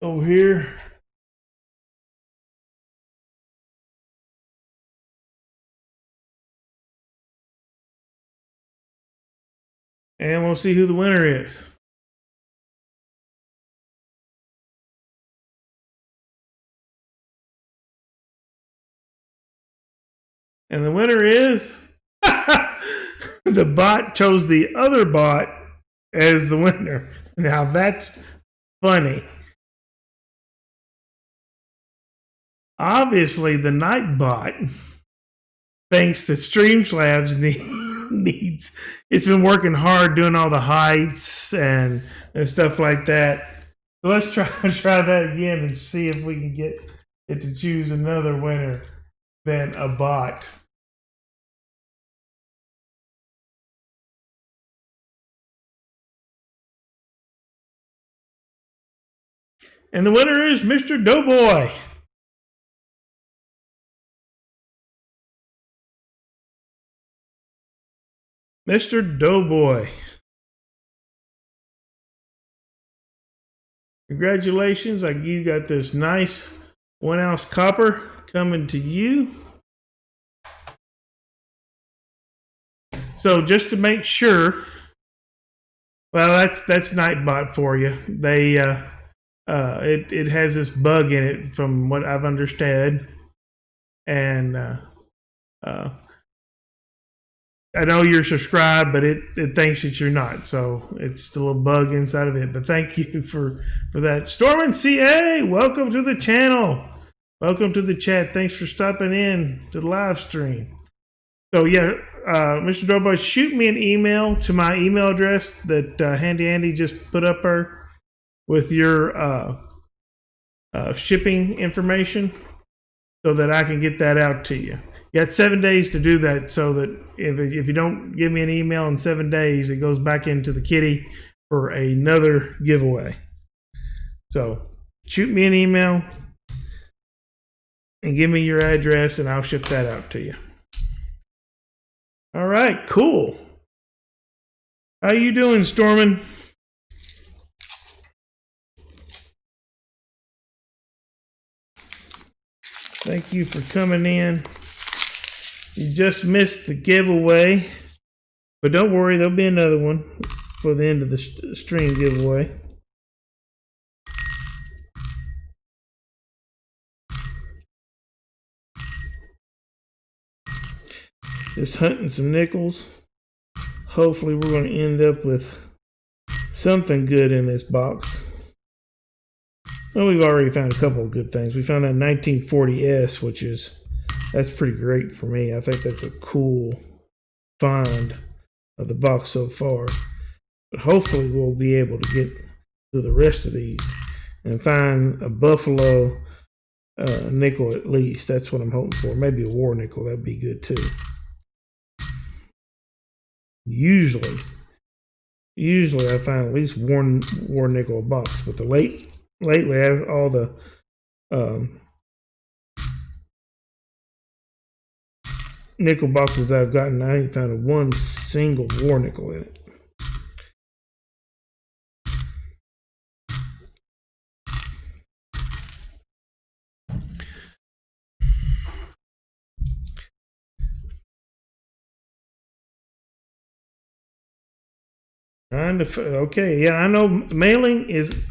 Over here. And we'll see who the winner is. And the winner is the bot chose the other bot as the winner. Now that's funny. Obviously, the night bot thinks that Streamslabs needs. It's been working hard doing all the heights and stuff like that. So let's try that again and see if we can get it to choose another winner than a bot. And the winner is Mr. Doughboy. Mr. Doughboy. Congratulations. You got this nice 1 ounce copper coming to you. So just to make sure, well, that's Nightbot for you. They it has this bug in it from what I've understood, and I know you're subscribed, but it thinks that you're not. So it's still a bug inside of it. But thank you for that. Stormin CA, welcome to the channel. Welcome to the chat. Thanks for stopping in to the live stream. So yeah, Mr. Doughboy, shoot me an email to my email address that Handy Andy just put up there with your shipping information so that I can get that out to you. You got 7 days to do that, so that if you don't give me an email in 7 days, it goes back into the kitty for another giveaway. So shoot me an email and give me your address, and I'll ship that out to you. All right, cool. How you doing, Stormin? Thank you for coming in. You just missed the giveaway, but don't worry, there'll be another one for the end of the stream giveaway. Just hunting some nickels. Hopefully we're going to end up with something good in this box. Well, we've already found a couple of good things. We found that 1940S, that's pretty great for me. I think that's a cool find of the box so far. But hopefully we'll be able to get through the rest of these and find a Buffalo nickel at least. That's what I'm hoping for. Maybe a war nickel. That'd be good too. Usually I find at least one war nickel a box. But lately, I have all the nickel boxes I've gotten, I ain't found one single war nickel in it. Okay, yeah, I know mailing is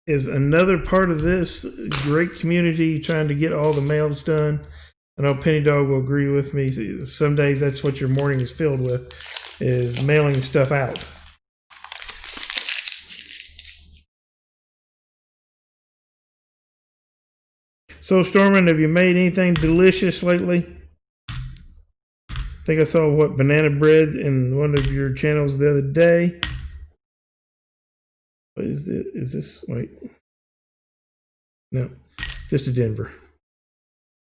another part of this great community trying to get all the mails done. I know Penny Dog will agree with me. Some days that's what your morning is filled with, is mailing stuff out. So, Stormin, have you made anything delicious lately? I think I saw banana bread in one of your channels the other day. What is this? Is this, wait. No, just a Denver.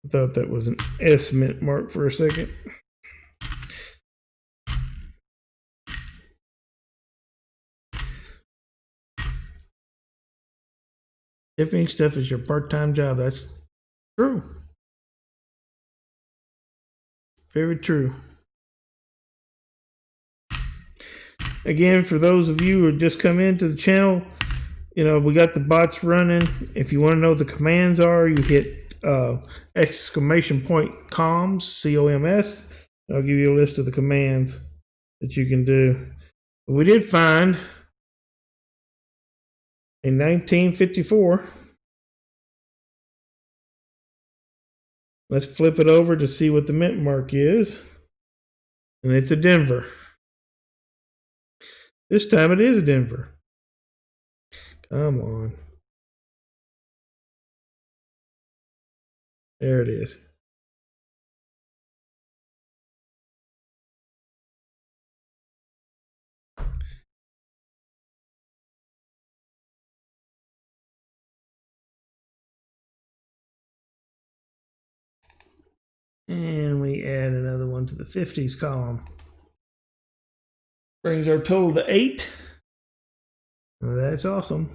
I thought that was an S mint mark for a second. Shipping stuff is your part-time job. That's true. Very true. Again, for those of you who just come into the channel, we got the bots running. If you want to know what the commands are, you hit !comms, COMS. I'll give you a list of the commands that you can do. We did find in 1954. Let's flip it over to see what the mint mark is. And it's a Denver. This time it is Denver. Come on. There it is. And we add another one to the 50s column. Brings our total to 8. Well, that's awesome.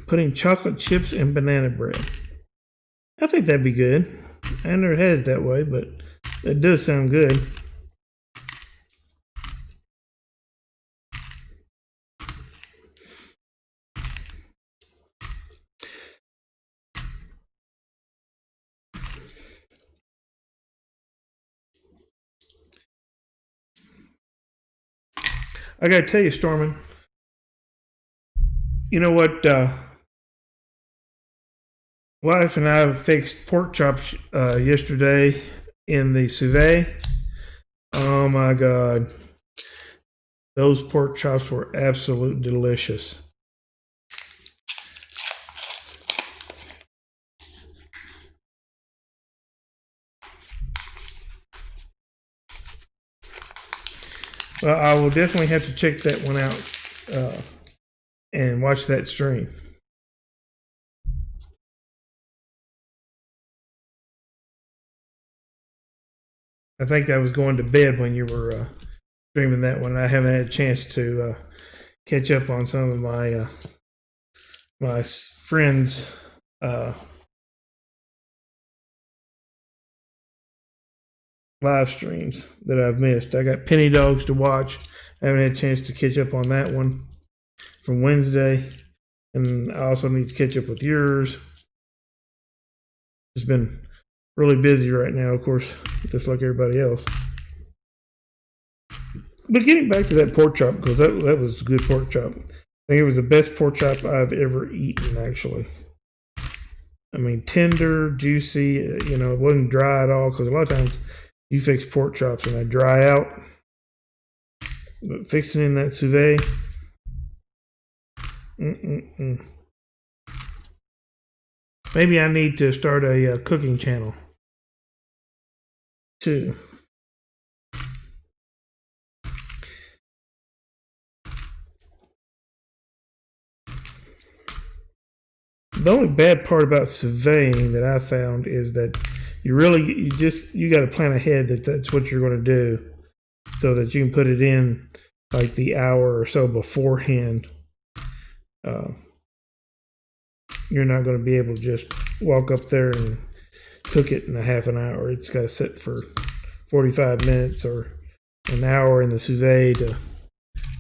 Putting chocolate chips and banana bread. I think that'd be good. I never had it that way, but it does sound good. I gotta tell you, Stormin, you know what? Wife and I fixed pork chops yesterday in the sous vide. Oh my God. Those pork chops were absolutely delicious. Well, I will definitely have to check that one out and watch that stream. I think I was going to bed when you were streaming that one. I haven't had a chance to catch up on some of my my friends' live streams that I've missed. I got Penny Dogs to watch. I haven't had a chance to catch up on that one from Wednesday. And I also need to catch up with yours. It's been really busy right now, of course, just like everybody else. But getting back to that pork chop, because that was a good pork chop. I think it was the best pork chop I've ever eaten, actually. I mean, tender, juicy, it wasn't dry at all, because a lot of times you fix pork chops and they dry out. But fixing in that sous vide, maybe I need to start a cooking channel too. The only bad part about surveying that I found is that you got to plan ahead that that's what you're going to do, so that you can put it in like the hour or so beforehand. You're not going to be able to just walk up there and cook it in a half an hour. It's got to sit for 45 minutes or an hour in the sous vide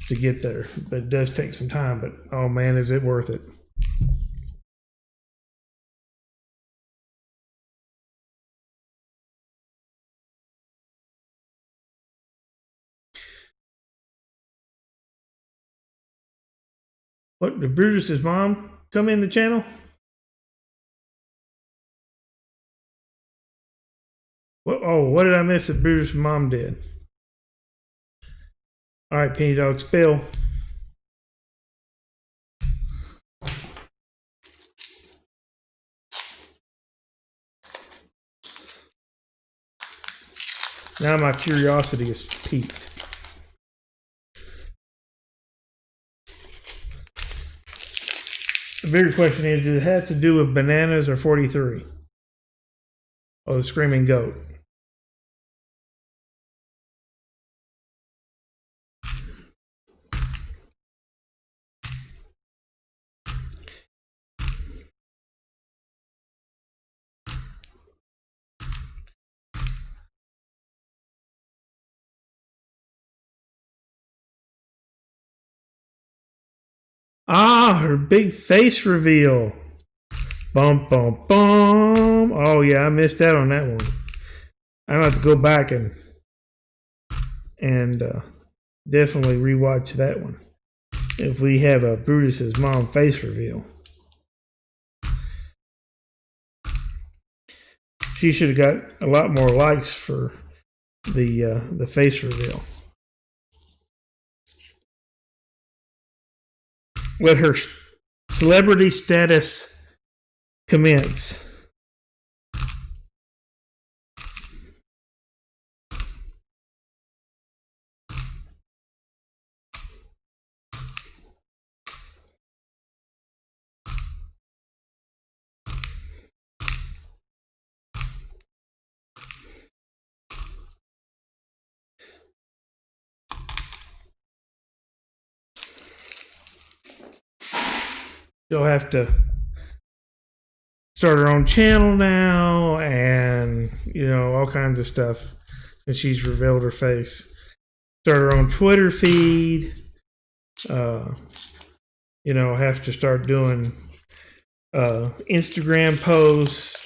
to get there. But it does take some time. But oh man, is it worth it? What, did Brutus's mom come in the channel? What did I miss that Brutus's mom did? All right, Penny Dog, spill. Now my curiosity is piqued. The bigger question is, does it have to do with bananas or 43? Or the screaming goat? Ah, her big face reveal. Bum, bum, bum. Oh, yeah, I missed out on that one. I'm going to have to go back and definitely rewatch that one. if we have a Brutus's mom face reveal. She should have got a lot more likes for the face reveal. Let her celebrity status commence. She'll have to start her own channel now, and all kinds of stuff. And she's revealed her face. Start her own Twitter feed. Have to start doing Instagram posts.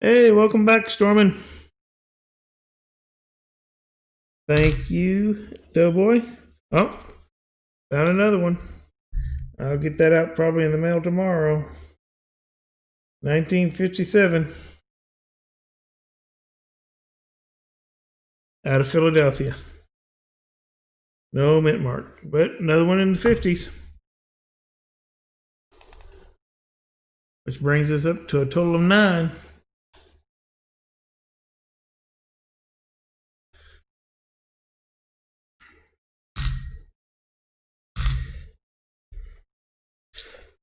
Hey, welcome back, Stormin. Thank you, Doughboy. Oh, found another one. I'll get that out probably in the mail tomorrow. 1957. Out of Philadelphia. No mint mark, but another one in the 50s. Which brings us up to a total of 9.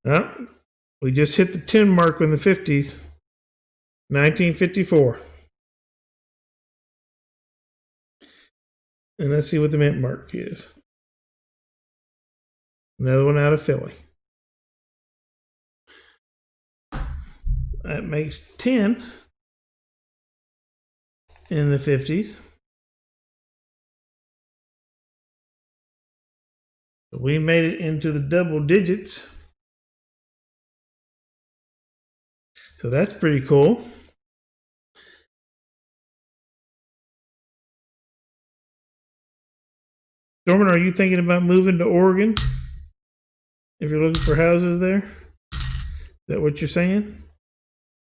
Oh, we just hit the 10 mark in the 50s. 1954. And let's see what the mint mark is. Another one out of Philly. That makes 10 in the 50s. So we made it into the double digits. So that's pretty cool. Norman, are you thinking about moving to Oregon? If you're looking for houses there? Is that what you're saying?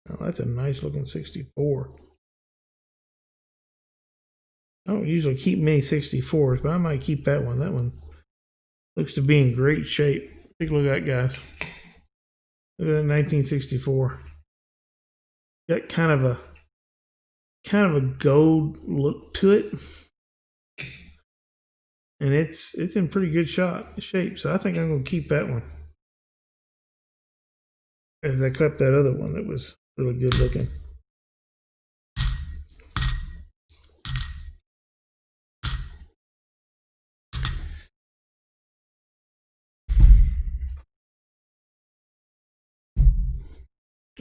Oh, that's a nice looking 64. I don't usually keep many 64s, but I might keep that one. That one looks to be in great shape. Take a look at that, guys. Look at that 1964. Got kind of a gold look to it. And it's in pretty good shape. So I think I'm going to keep that one. As I kept that other one that was really good looking.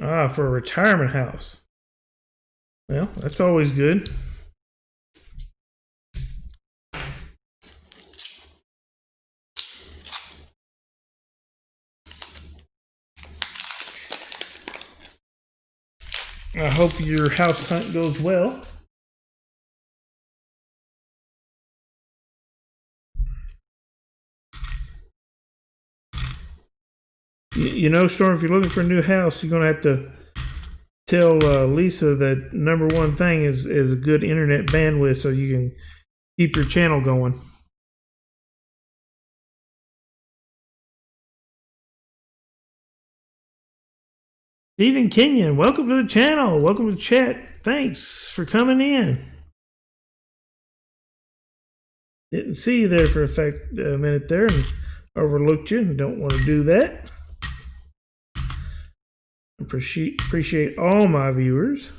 Ah, for a retirement house. Well, that's always good. I hope your house hunt goes well. Storm, if you're looking for a new house, you're going to have to tell Lisa that number one thing is a good internet bandwidth so you can keep your channel going. Stephen Kenyon, welcome to the channel. Welcome to the chat. Thanks for coming in. Didn't see you there for a minute there and overlooked you, and don't want to do that. Appreciate all my viewers.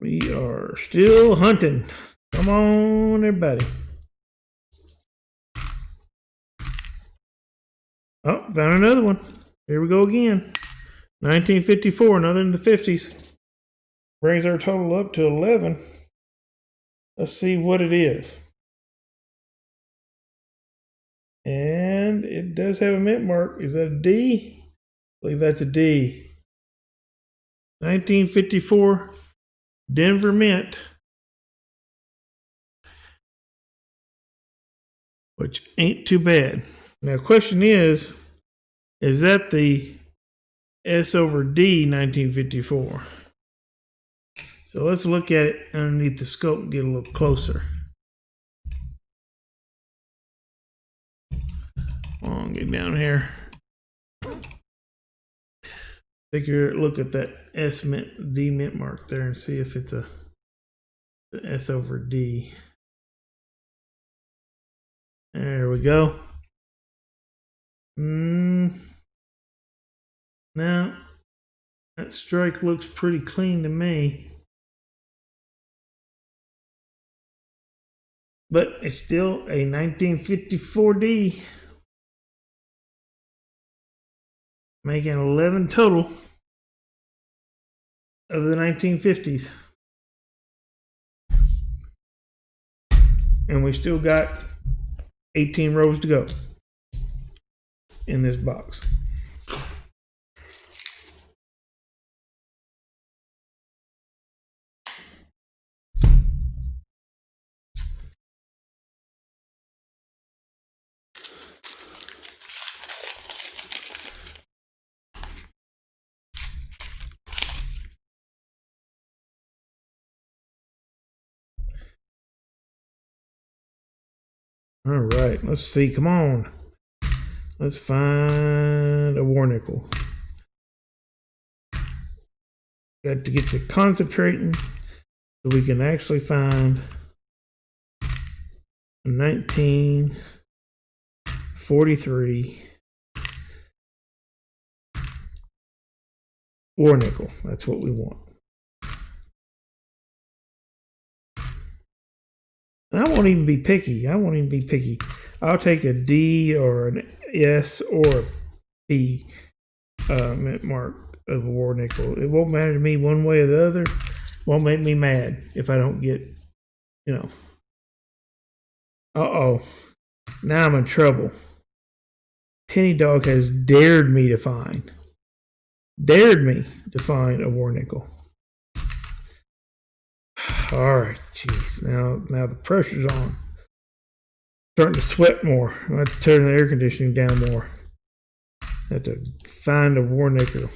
We are still hunting. Come on, everybody. Oh, found another one. Here we go again. 1954, another in the 50s. Brings our total up to 11. Let's see what it is. And it does have a mint mark. Is that a D? I believe that's a D. 1954 Denver Mint. Which ain't too bad. Now, the question is that the S over D 1954? So let's look at it underneath the scope and get a little closer. Come on, get down here. Take a look at that S mint, D mint mark there and see if it's a S over D. There we go. Now, that strike looks pretty clean to me. But it's still a 1954D. Making 11 total of the 1950s. And we still got 18 rows to go in this box. All right, let's see. Come on. Let's find a war nickel. Got to get to concentrating so we can actually find a 1943 war nickel. That's what we want. And I won't even be picky. I'll take a D or an S or a P mint mark of a war nickel. It won't matter to me one way or the other. Won't make me mad if I don't get, Uh-oh. Now I'm in trouble. Penny Dog has dared me to find a war nickel. All right, jeez. Now the pressure's on. Starting to sweat more. I have to turn the air conditioning down more. I have to find a war nickel.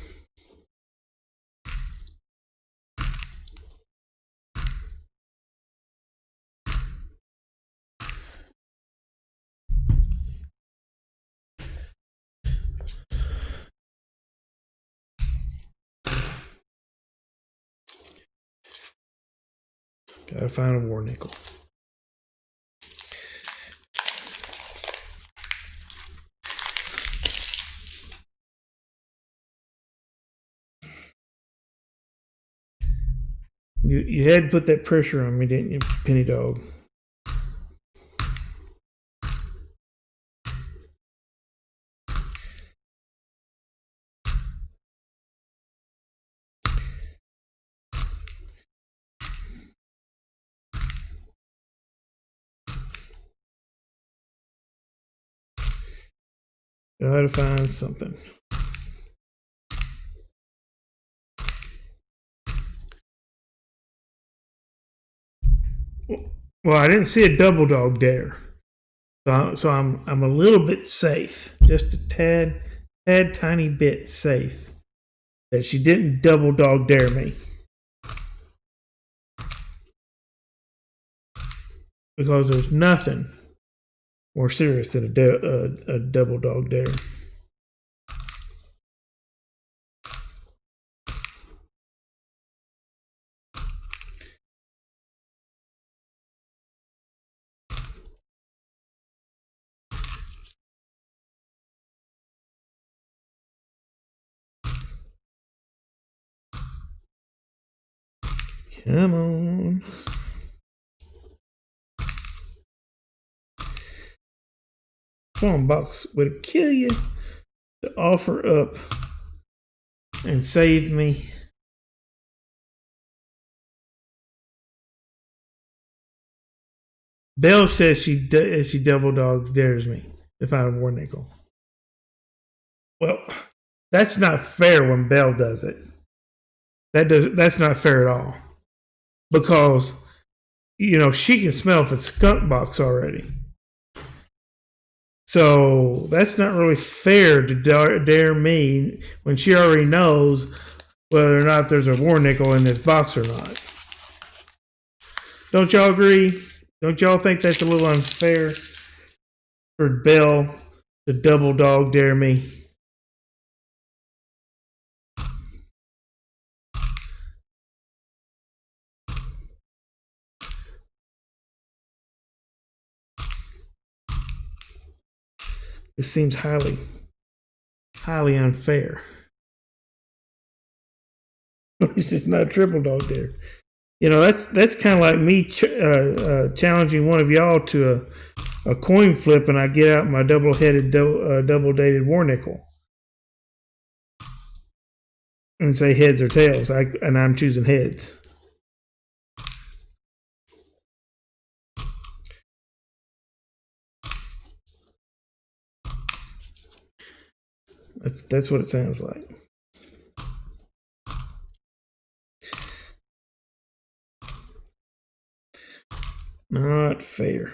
Gotta find a war nickel. You had to put that pressure on me, didn't you, Penny Dog? Gotta find something. Well, I didn't see a double dog dare, so I'm a little bit safe, just a tad tiny bit safe that she didn't double dog dare me, because there's nothing more serious than a double dog dare. Come on. Phone box would kill you to offer up and save me. Belle says she double dogs dares me to find a war nickel. Well, that's not fair when Belle does it. That's not fair at all, because she can smell if it's skunk box already. So that's not really fair to dare me when she already knows whether or not there's a war nickel in this box or not. Don't y'all agree? Don't y'all think that's a little unfair for Belle to double dog dare me? It seems highly unfair. It's just not triple dog dare. That's kind of like me challenging one of y'all to a coin flip, and I get out my double-headed, double-dated war nickel and say heads or tails, and I'm choosing heads. That's what it sounds like. Not fair.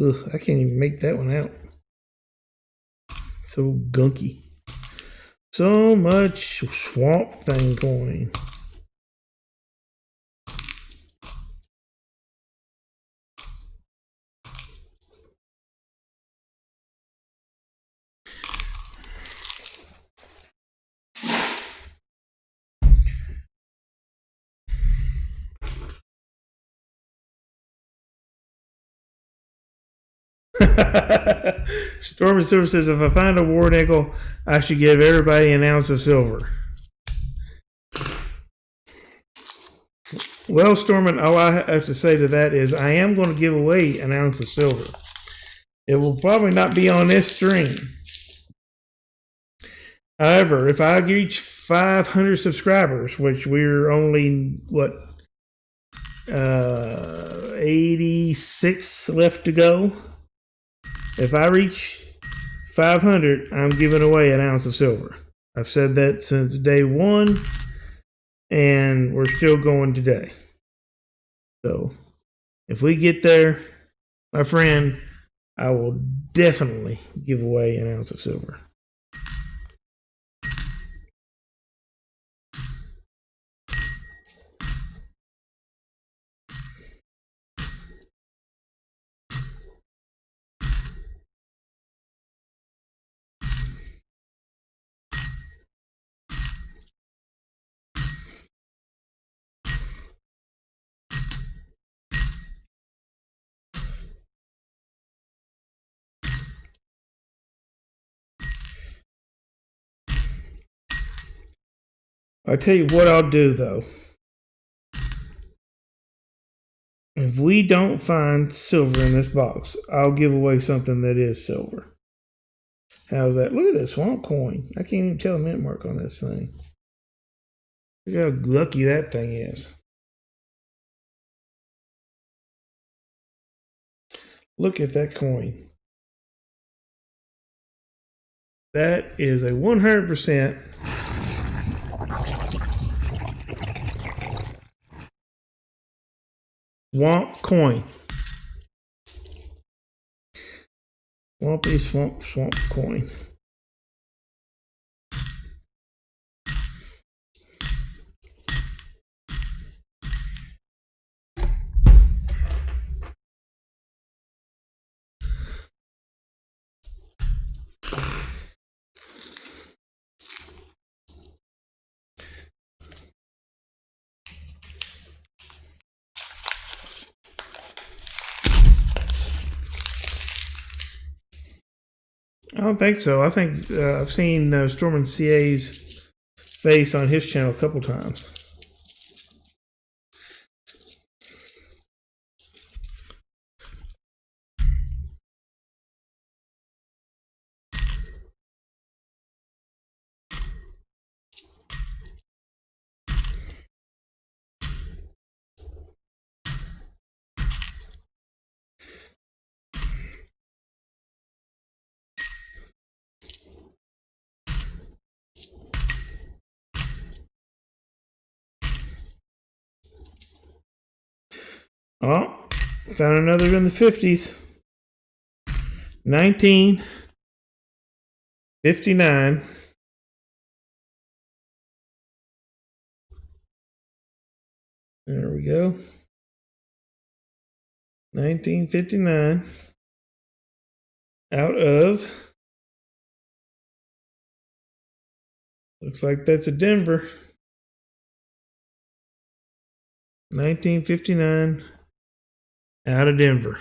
Ugh, I can't even make that one out. So gunky. So much swamp thing coin. Storm and Silver says, if I find a war nickel, I should give everybody an ounce of silver. Well, Stormin, all I have to say to that is I am going to give away an ounce of silver. It will probably not be on this stream. However, if I reach 500 subscribers, which we're only, 86 left to go. If I reach 500, I'm giving away an ounce of silver. I've said that since day one, and we're still going today. So if we get there, my friend, I will definitely give away an ounce of silver. I'll tell you what I'll do, though. If we don't find silver in this box, I'll give away something that is silver. How's that? Look at this swamp coin. I can't even tell the mint mark on this thing. Look how lucky that thing is. Look at that coin. That is a 100% swamp coin. Swampy swamp coin. I don't think so. I think I've seen Stormin CA's face on his channel a couple times. Oh, found another in the 50s. 1959. There we go. 1959. Out of, looks like that's a Denver. 1959. Out of Denver.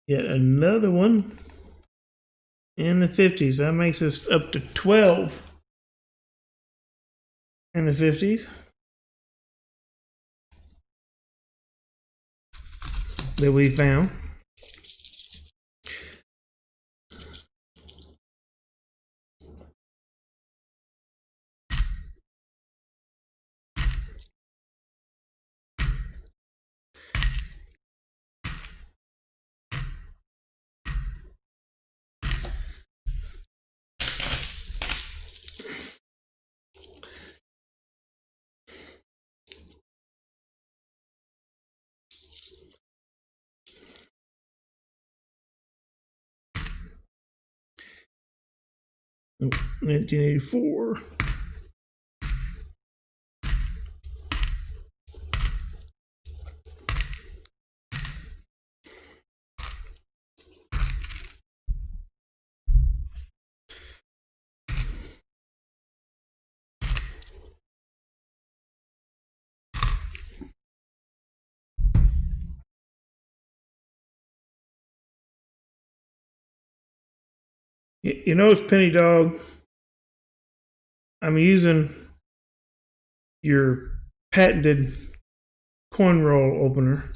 Yet another one in the 50s. That makes us up to 12 in the 50s that we found. Oh, 1984. You know, it's Penny Dog. I'm using your patented coin roll opener.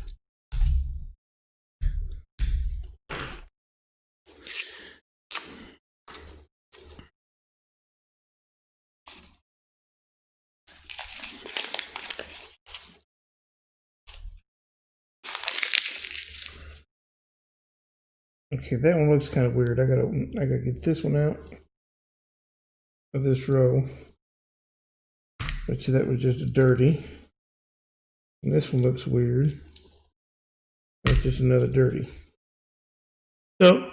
Okay, that one looks kind of weird. I gotta get this one out of this row. Bet you that was just a dirty. And this one looks weird. That's just another dirty. So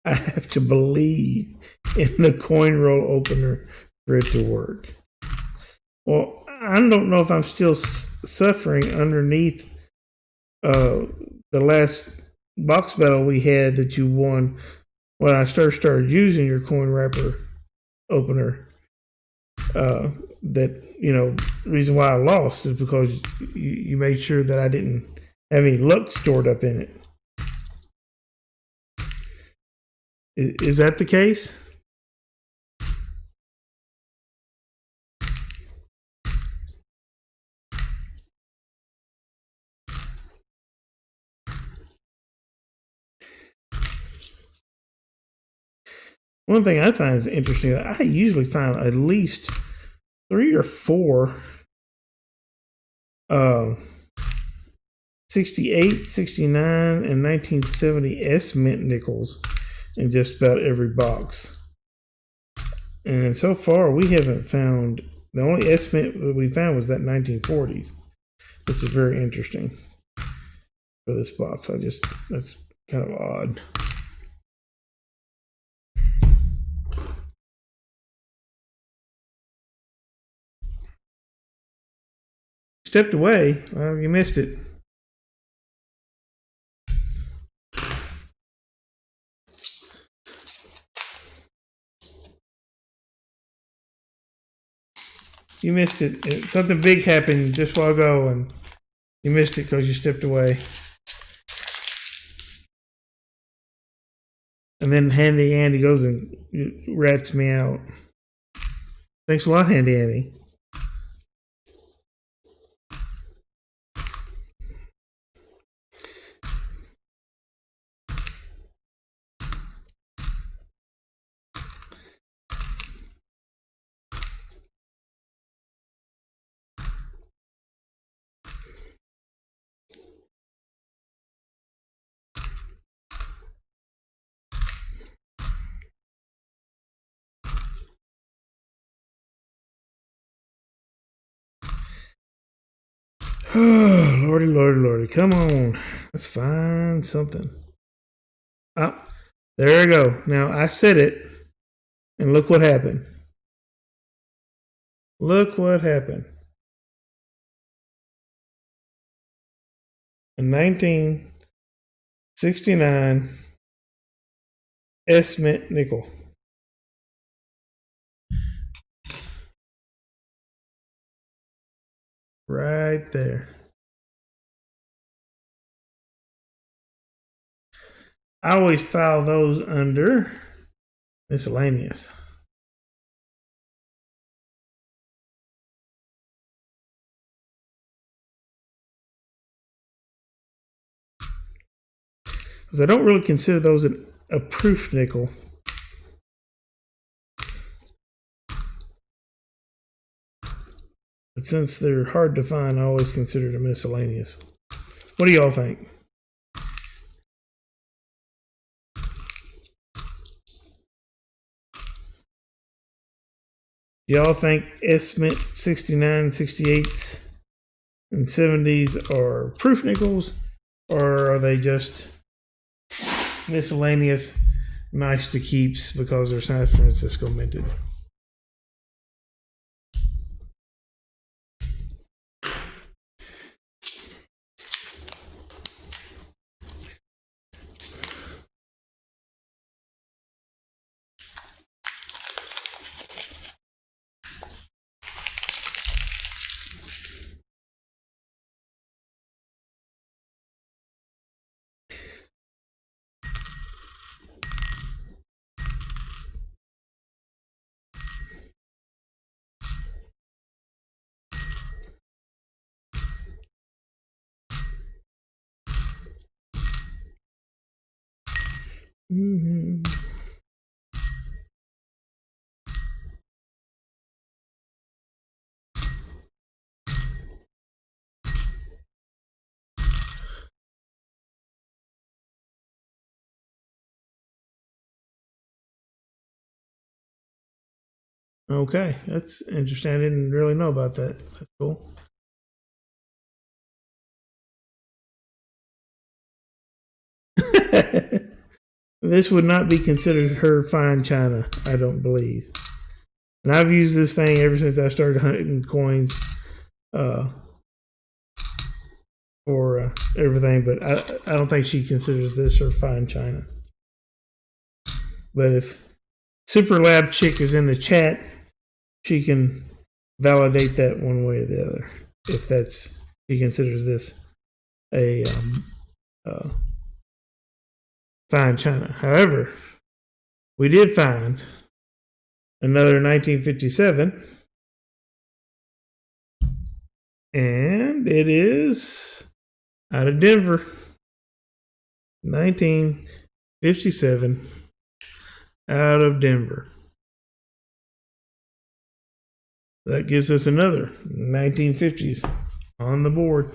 I have to believe in the coin roll opener for it to work. Well, I don't know if I'm still suffering underneath the last box battle we had that you won when I started using your coin wrapper opener. That, you know, the reason why I lost is because you made sure that I didn't have any luck stored up in it. Is that the case? One thing I find is interesting, I usually find at least 3 or 4 68, 69, and 1970 S mint nickels in just about every box. And so far, we haven't found, the only S mint that we found was that 1940s, which is very interesting for this box. That's kind of odd. Stepped away. Well, you missed it. You missed it. Something big happened just a while ago, and you missed it because you stepped away. And then Handy Andy goes and rats me out. Thanks a lot, Handy Andy. Oh, Lordy, Lordy, Lordy. Come on. Let's find something. Oh, there we go. Now, I said it, and look what happened. Look what happened. A 1969 S mint nickel. Right there. I always file those under miscellaneous. Because I don't really consider those a proof nickel. But since they're hard to find, I always consider them miscellaneous. What do y'all think? Y'all think S-Mint 69, 68s, and 70s are proof nickels, or are they just miscellaneous, nice to keeps because they're San Francisco minted? Mm-hmm. Okay, that's interesting. I didn't really know about that. That's cool. This would not be considered her fine china, I don't believe. And I've used this thing ever since I started hunting coins for everything, but I don't think she considers this her fine china. But if Super Lab Chick is in the chat, she can validate that one way or the other. If she considers this a fine china. However, we did find another 1957, and it is out of Denver. 1957 out of Denver. That gives us another 1950s on the board.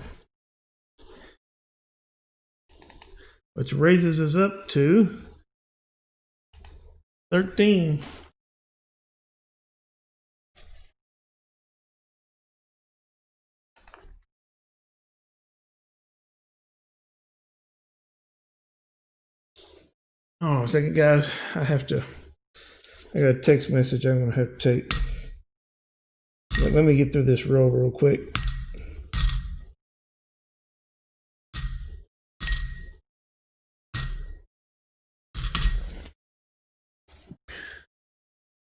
which raises us up to 13. Hold on a second, guys. I got a text message I'm going to have to take. Let me get through this row real quick.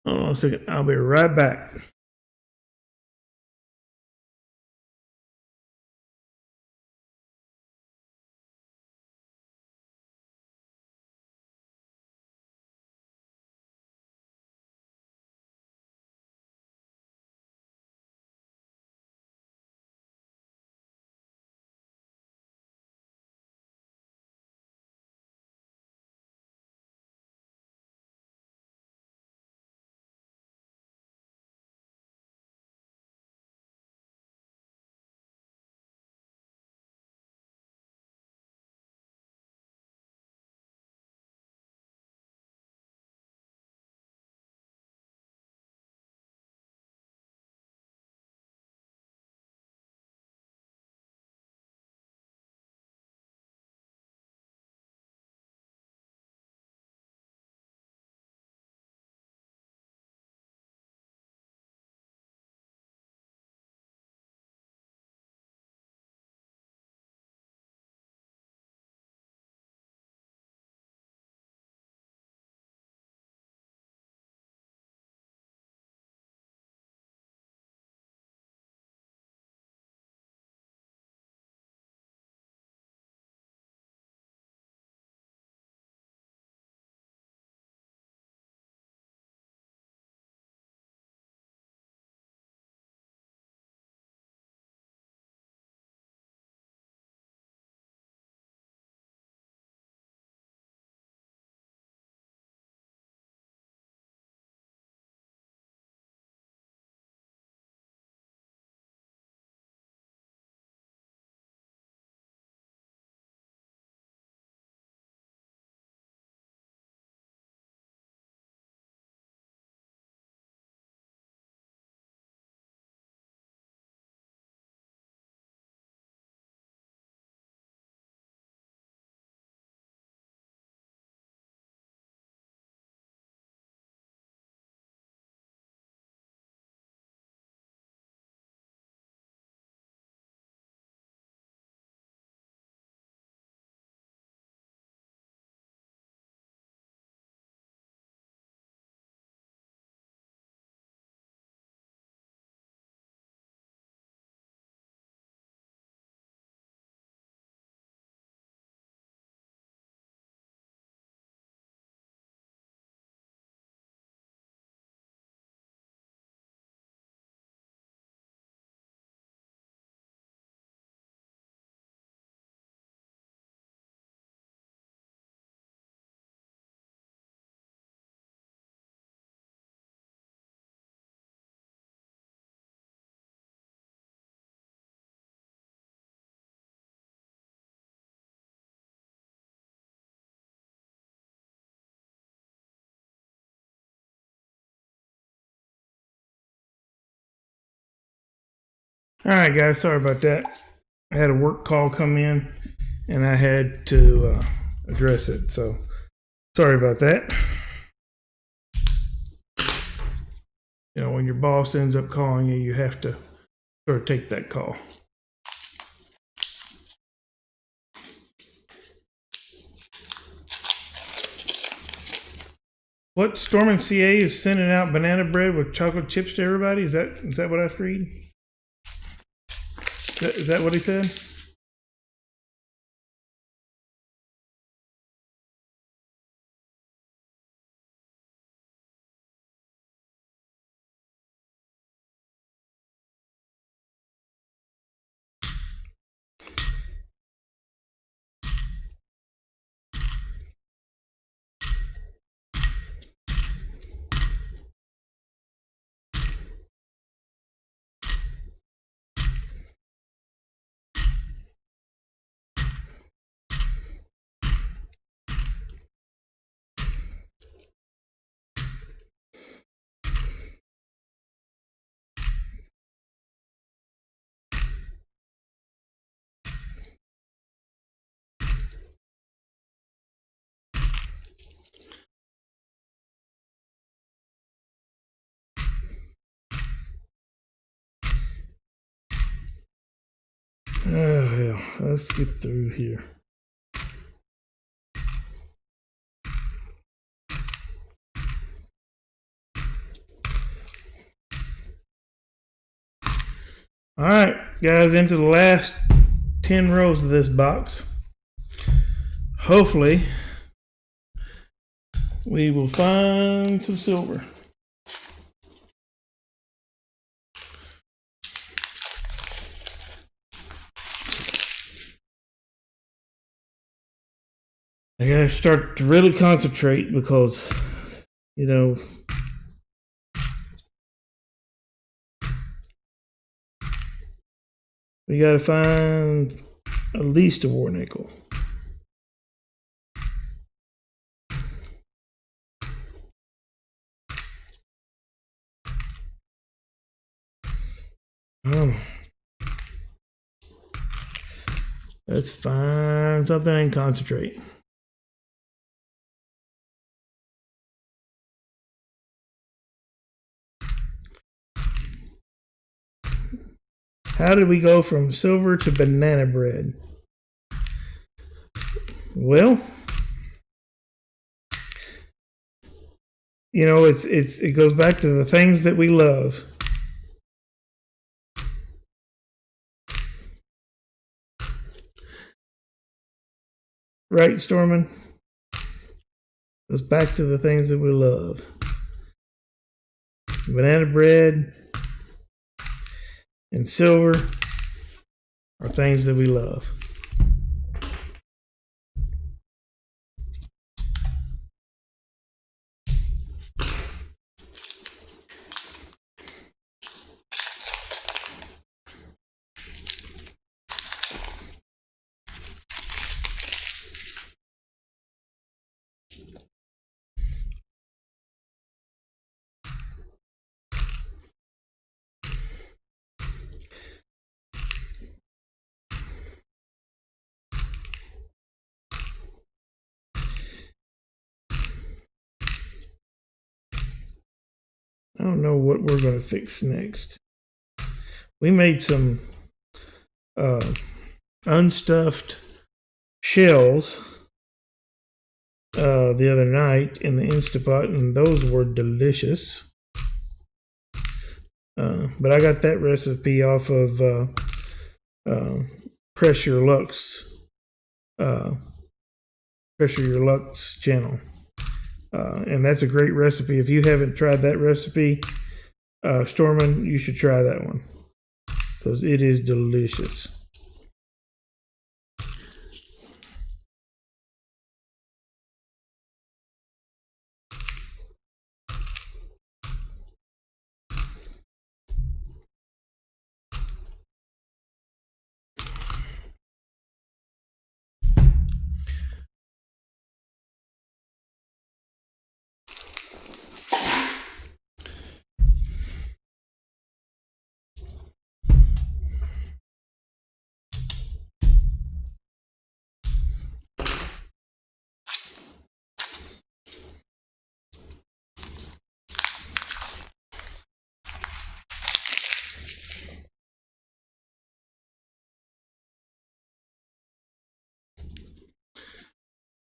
Hold on a second. I'll be right back. All right, guys. Sorry about that. I had a work call come in, and I had to address it. So sorry about that. You know, when your boss ends up calling you, you have to sort of take that call. What, Storming CA is sending out banana bread with chocolate chips to everybody? Is that what I have to read? Is that what he said? Oh hell, let's get through here. All right, guys, into the last 10 rows of this box. Hopefully, we will find some silver. I gotta start to really concentrate because, you know, we gotta find at least a war nickel. Let's find something and concentrate. How did we go from silver to banana bread? Well, you know, it goes back to the things that we love. Right, Storman? Goes back to the things that we love. Banana bread and silver are things that we love. I don't know what we're going to fix next. We made some unstuffed shells the other night in the Instapot, and those were delicious. But I got that recipe off of Press Your Luck's channel. And that's a great recipe. If you haven't tried that recipe, Storman, you should try that one because it is delicious.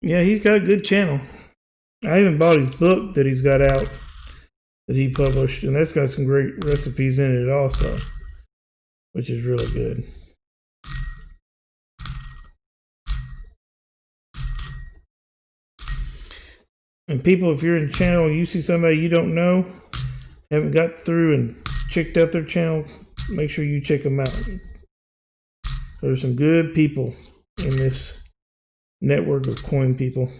Yeah, he's got a good channel. I even bought his book that he's got out that he published, and that's got some great recipes in it also, which is really good. And people, if you're in the channel, you see somebody you don't know, haven't got through and checked out their channel, make sure you check them out. There's some good people in this network of coin people.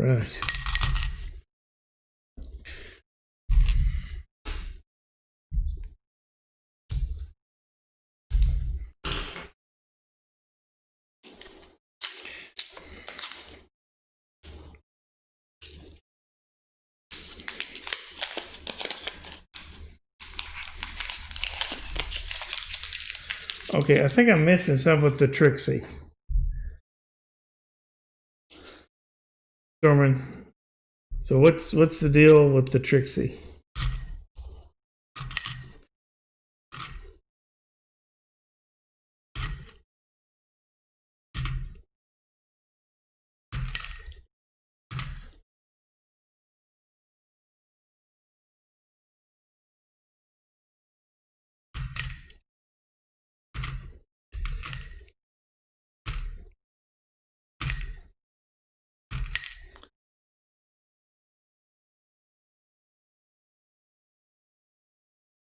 right. Okay, I think I'm missing some with the Trixie. Stormin. So what's the deal with the Trixie?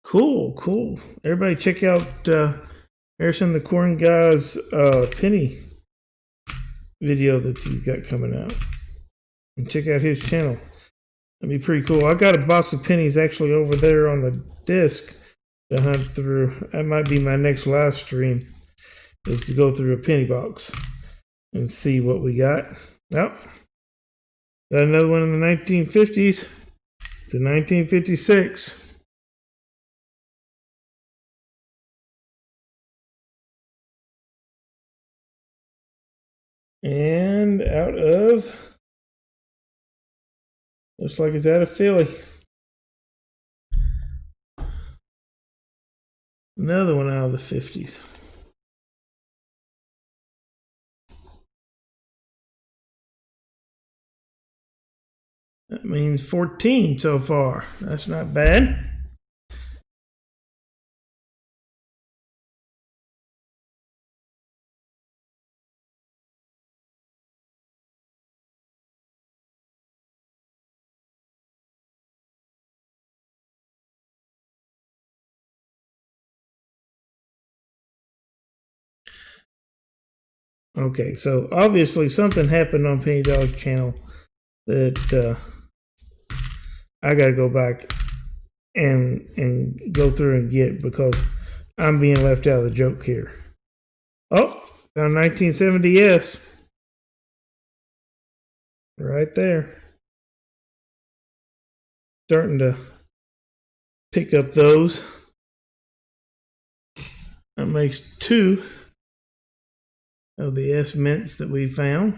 Cool, cool. Everybody check out Harrison the Corn Guy's penny video that he's got coming out. And check out his channel. That'd be pretty cool. I got a box of pennies actually over there on the disc to hunt through. That might be my next live stream, is to go through a penny box and see what we got. Yep. Got another one in the 1950s to 1956. And out of, looks like it's out of Philly. Another one out of the 50s. That means 14 so far. That's not bad. Okay, so obviously something happened on Penny Dog's channel that I got to go back and go through and get, because I'm being left out of the joke here. Oh, found 1970s. Right there. Starting to pick up those. That makes 2 of the S mints that we found.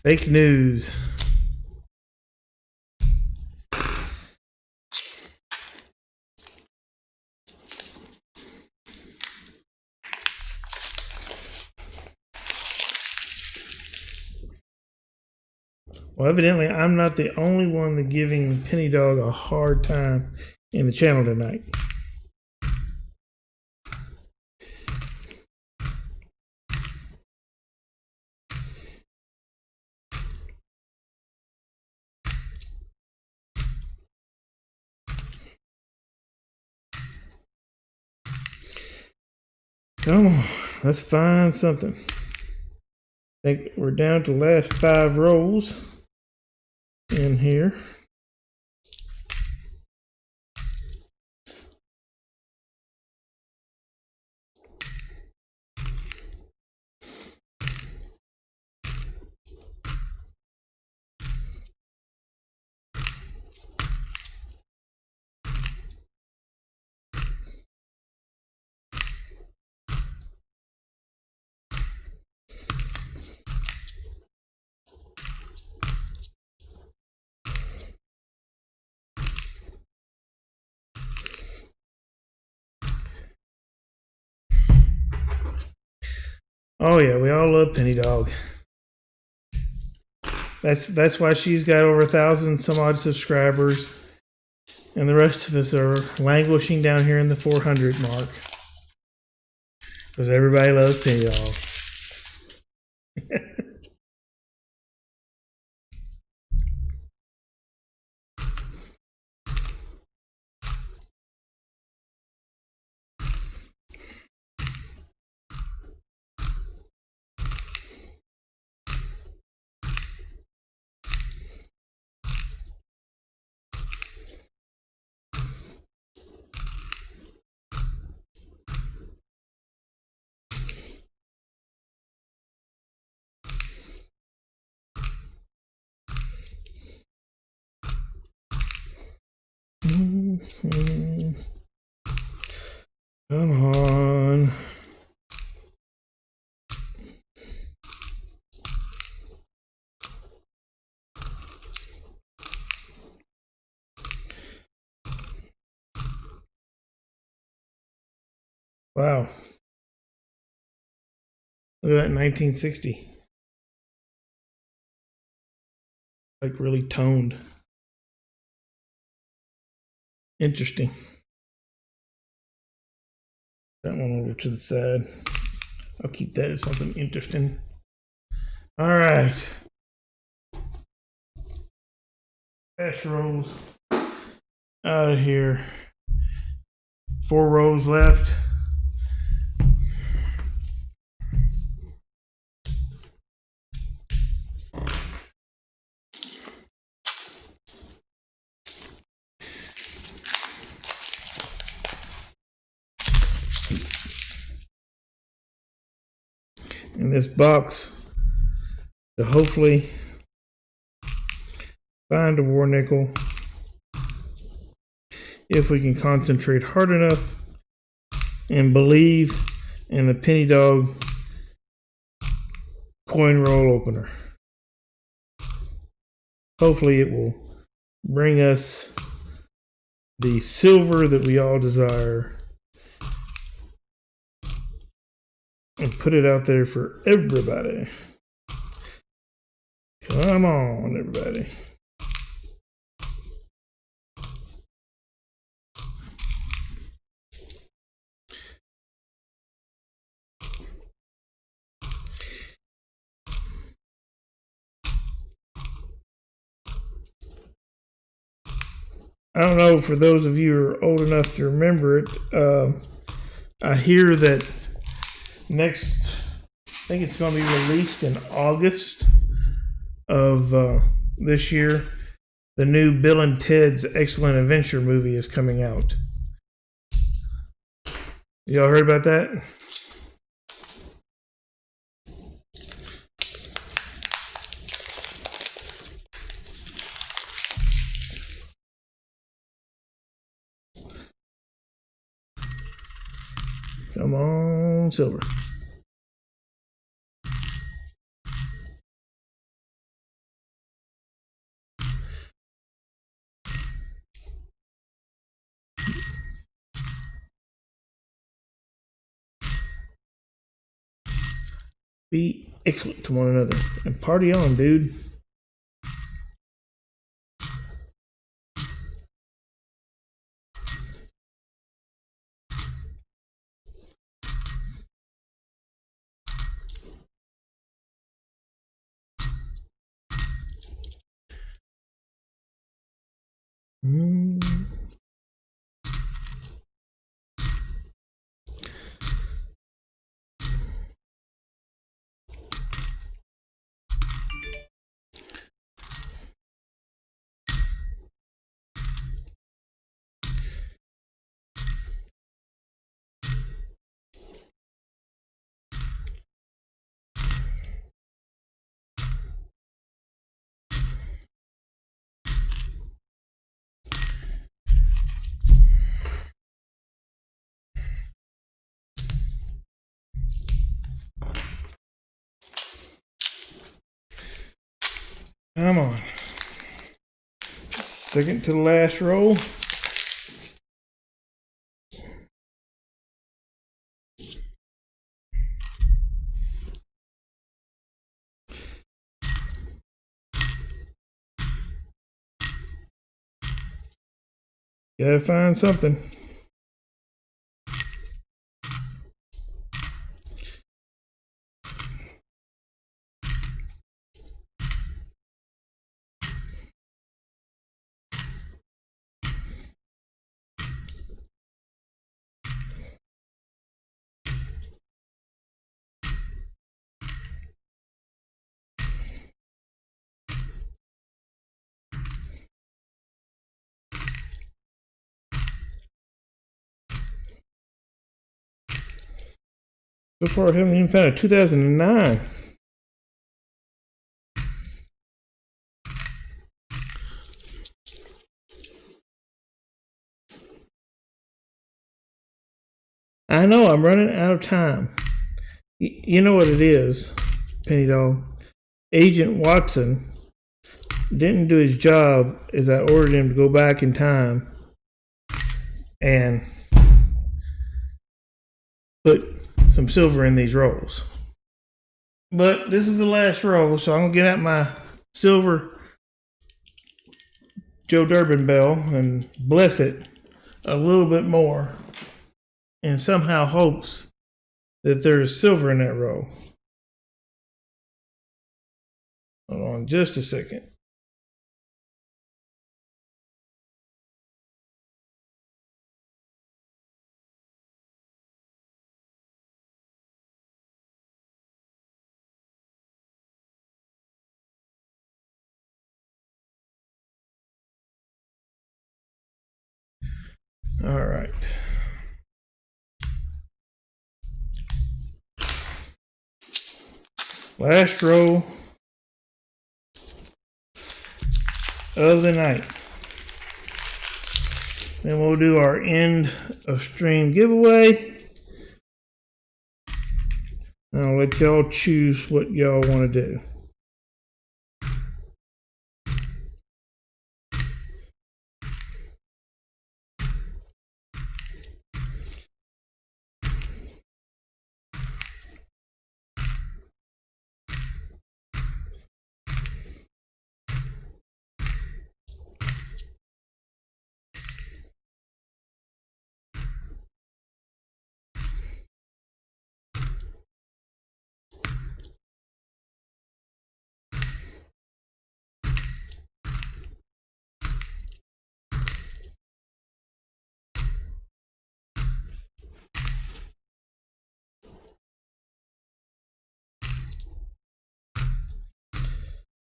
Fake news. Well, evidently, I'm not the only one that's giving Penny Dog a hard time in the channel tonight. Come on, let's find something. I think we're down to the last 5 rolls in here. Oh yeah, we all love Penny Dog. That's why she's got over 1,000 some odd subscribers, and the rest of us are languishing down here in the 400 mark. because everybody loves penny dogs. Come on. Wow. Look at that 1960. Like really toned. Interesting. That one over to the side. I'll keep that as something interesting. All right. Cash rolls out of here. 4 rows left. In this box to hopefully find a war nickel if we can concentrate hard enough and believe in the penny dog coin roll opener. Hopefully it will bring us the silver that we all desire and put it out there for everybody. Come on, everybody. I don't know, for those of you who are old enough to remember it, I hear that next, I think it's going to be released in August of this year. The new Bill and Ted's Excellent Adventure movie is coming out. Y'all heard about that? Come on, silver. Be excellent to one another and party on, dude. Come on. Second to the last roll. Gotta find something. So far, I haven't even found a 2009. I know I'm running out of time. You know what it is, Penny Doll. Agent Watson didn't do his job as I ordered him to go back in time and put some silver in these rolls. But this is the last roll, so I'm going to get out my silver Joe Durbin bell and bless it a little bit more and somehow hopes that there's silver in that roll. Hold on just a second. All right. Last roll of the night. Then we'll do our end of stream giveaway. And I'll let y'all choose what y'all want to do.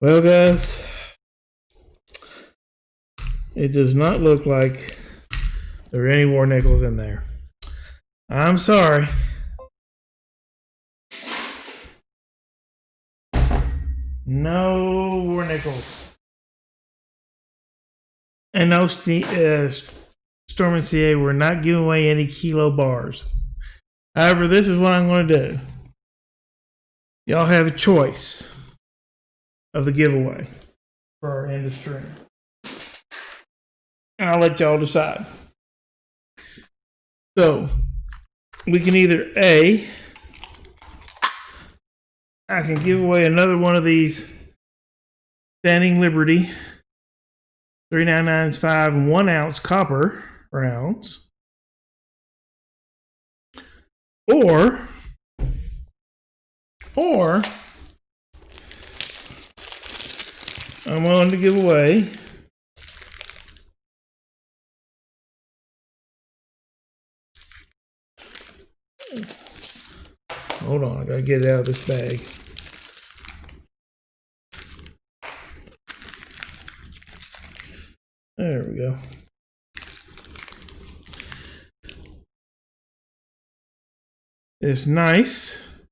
Well, guys, it does not look like there are any more nickels in there. I'm sorry. No more nickels. And no, Storm and CA, we're not giving away any kilo bars. However, this is what I'm going to do. Y'all have a choice of the giveaway for our end of stream. And I'll let y'all decide. So, we can either A, I can give away another one of these Standing Liberty 3995 1 ounce copper rounds. Or I'm willing to give away hold on, I gotta get it out of this bag. There we go. It's nice.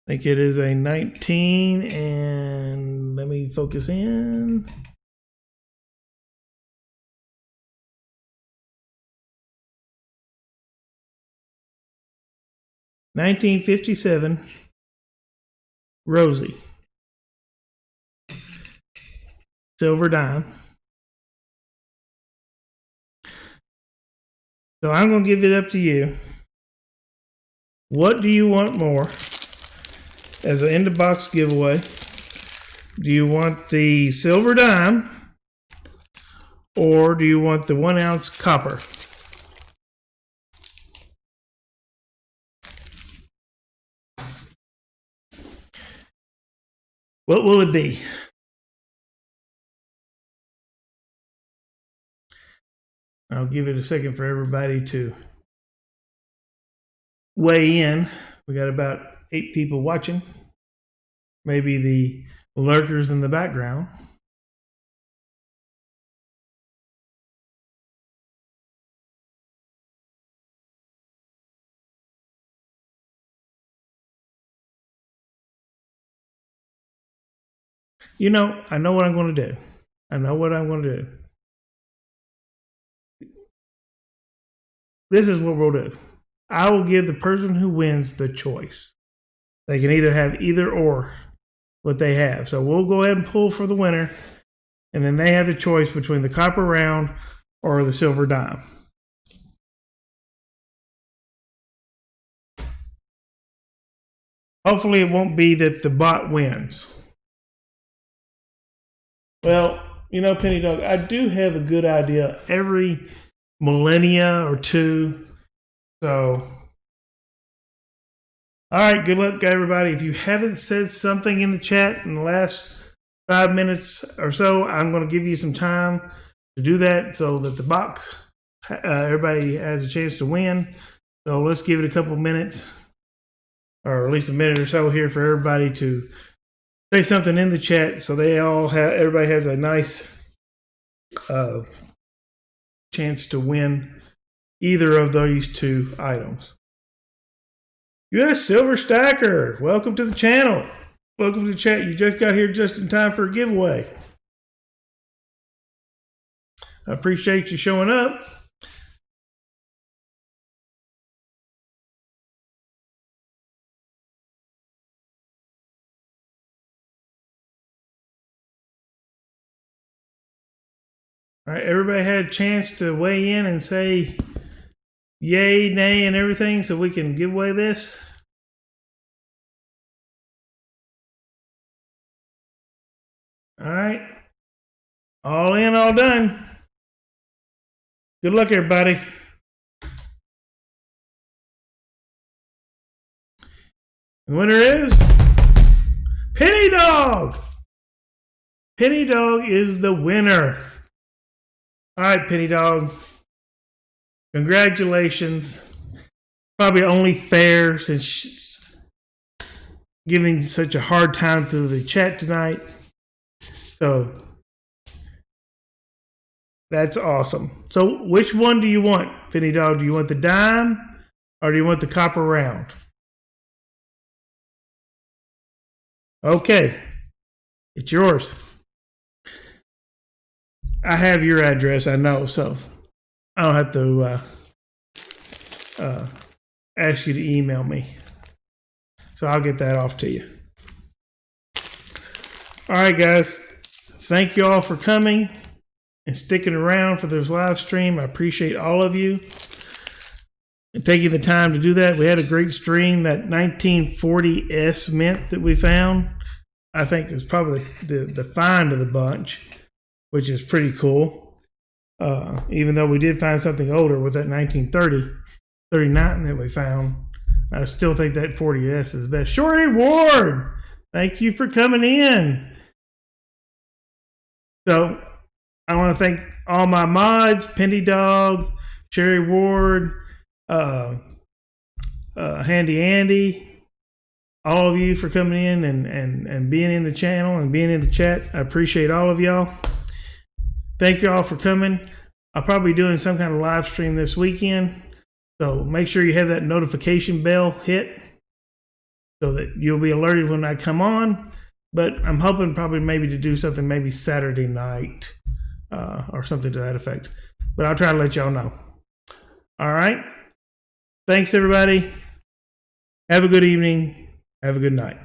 I think it is a 19, and let me focus in. $1957 Rosie. Silver dime. So I'm going to give it up to you. What do you want more as an end of box giveaway? Do you want the silver dime or do you want the 1 ounce copper? What will it be? I'll give it a second for everybody to weigh in. We got about 8 people watching. Maybe the lurkers in the background. You know, I know what I'm going to do. I know what I'm going to do. This is what we'll do. I will give the person who wins the choice. They can either have either or what they have. So we'll go ahead and pull for the winner. And then they have the choice between the copper round or the silver dime. Hopefully it won't be that the bot wins. Well, you know, Penny Dog, I do have a good idea every millennia or two. So, all right, good luck, everybody. If you haven't said something in the chat in the last 5 minutes or so, I'm going to give you some time to do that so that the box, everybody has a chance to win. So let's give it a couple minutes, or at least a minute or so here for everybody to say something in the chat so everybody has a nice chance to win either of these two items. US Silver Stacker, welcome to the channel. Welcome to the chat. You just got here just in time for a giveaway. I appreciate you showing up. All right, everybody had a chance to weigh in and say yay, nay, and everything so we can give away this. All right. All in, all done. Good luck, everybody. The winner is Penny Dog. Penny Dog is the winner. All right, Penny Dog. Congratulations. Probably only fair since she's giving such a hard time through the chat tonight. So that's awesome. So which one do you want, Penny Dog? Do you want the dime or do you want the copper round? Okay. It's yours. I have your address, I know, so I don't have to ask you to email me. So I'll get that off to you. All right, guys. Thank you all for coming and sticking around for this live stream. I appreciate all of you and taking the time to do that. We had a great stream. That 1940S mint that we found, I think, is probably the find of the bunch, which is pretty cool. Even though we did find something older with that 1939 that we found, I still think that 40S is best. Shorty Ward, thank you for coming in. So I want to thank all my mods, Penny Dog, Cherry Ward, Handy Andy, all of you for coming in and being in the channel and being in the chat. I appreciate all of y'all. Thank you all for coming. I'll probably be doing some kind of live stream this weekend. So make sure you have that notification bell hit so that you'll be alerted when I come on. But I'm hoping probably maybe to do something maybe Saturday night or something to that effect. But I'll try to let y'all know. All right. Thanks, everybody. Have a good evening. Have a good night.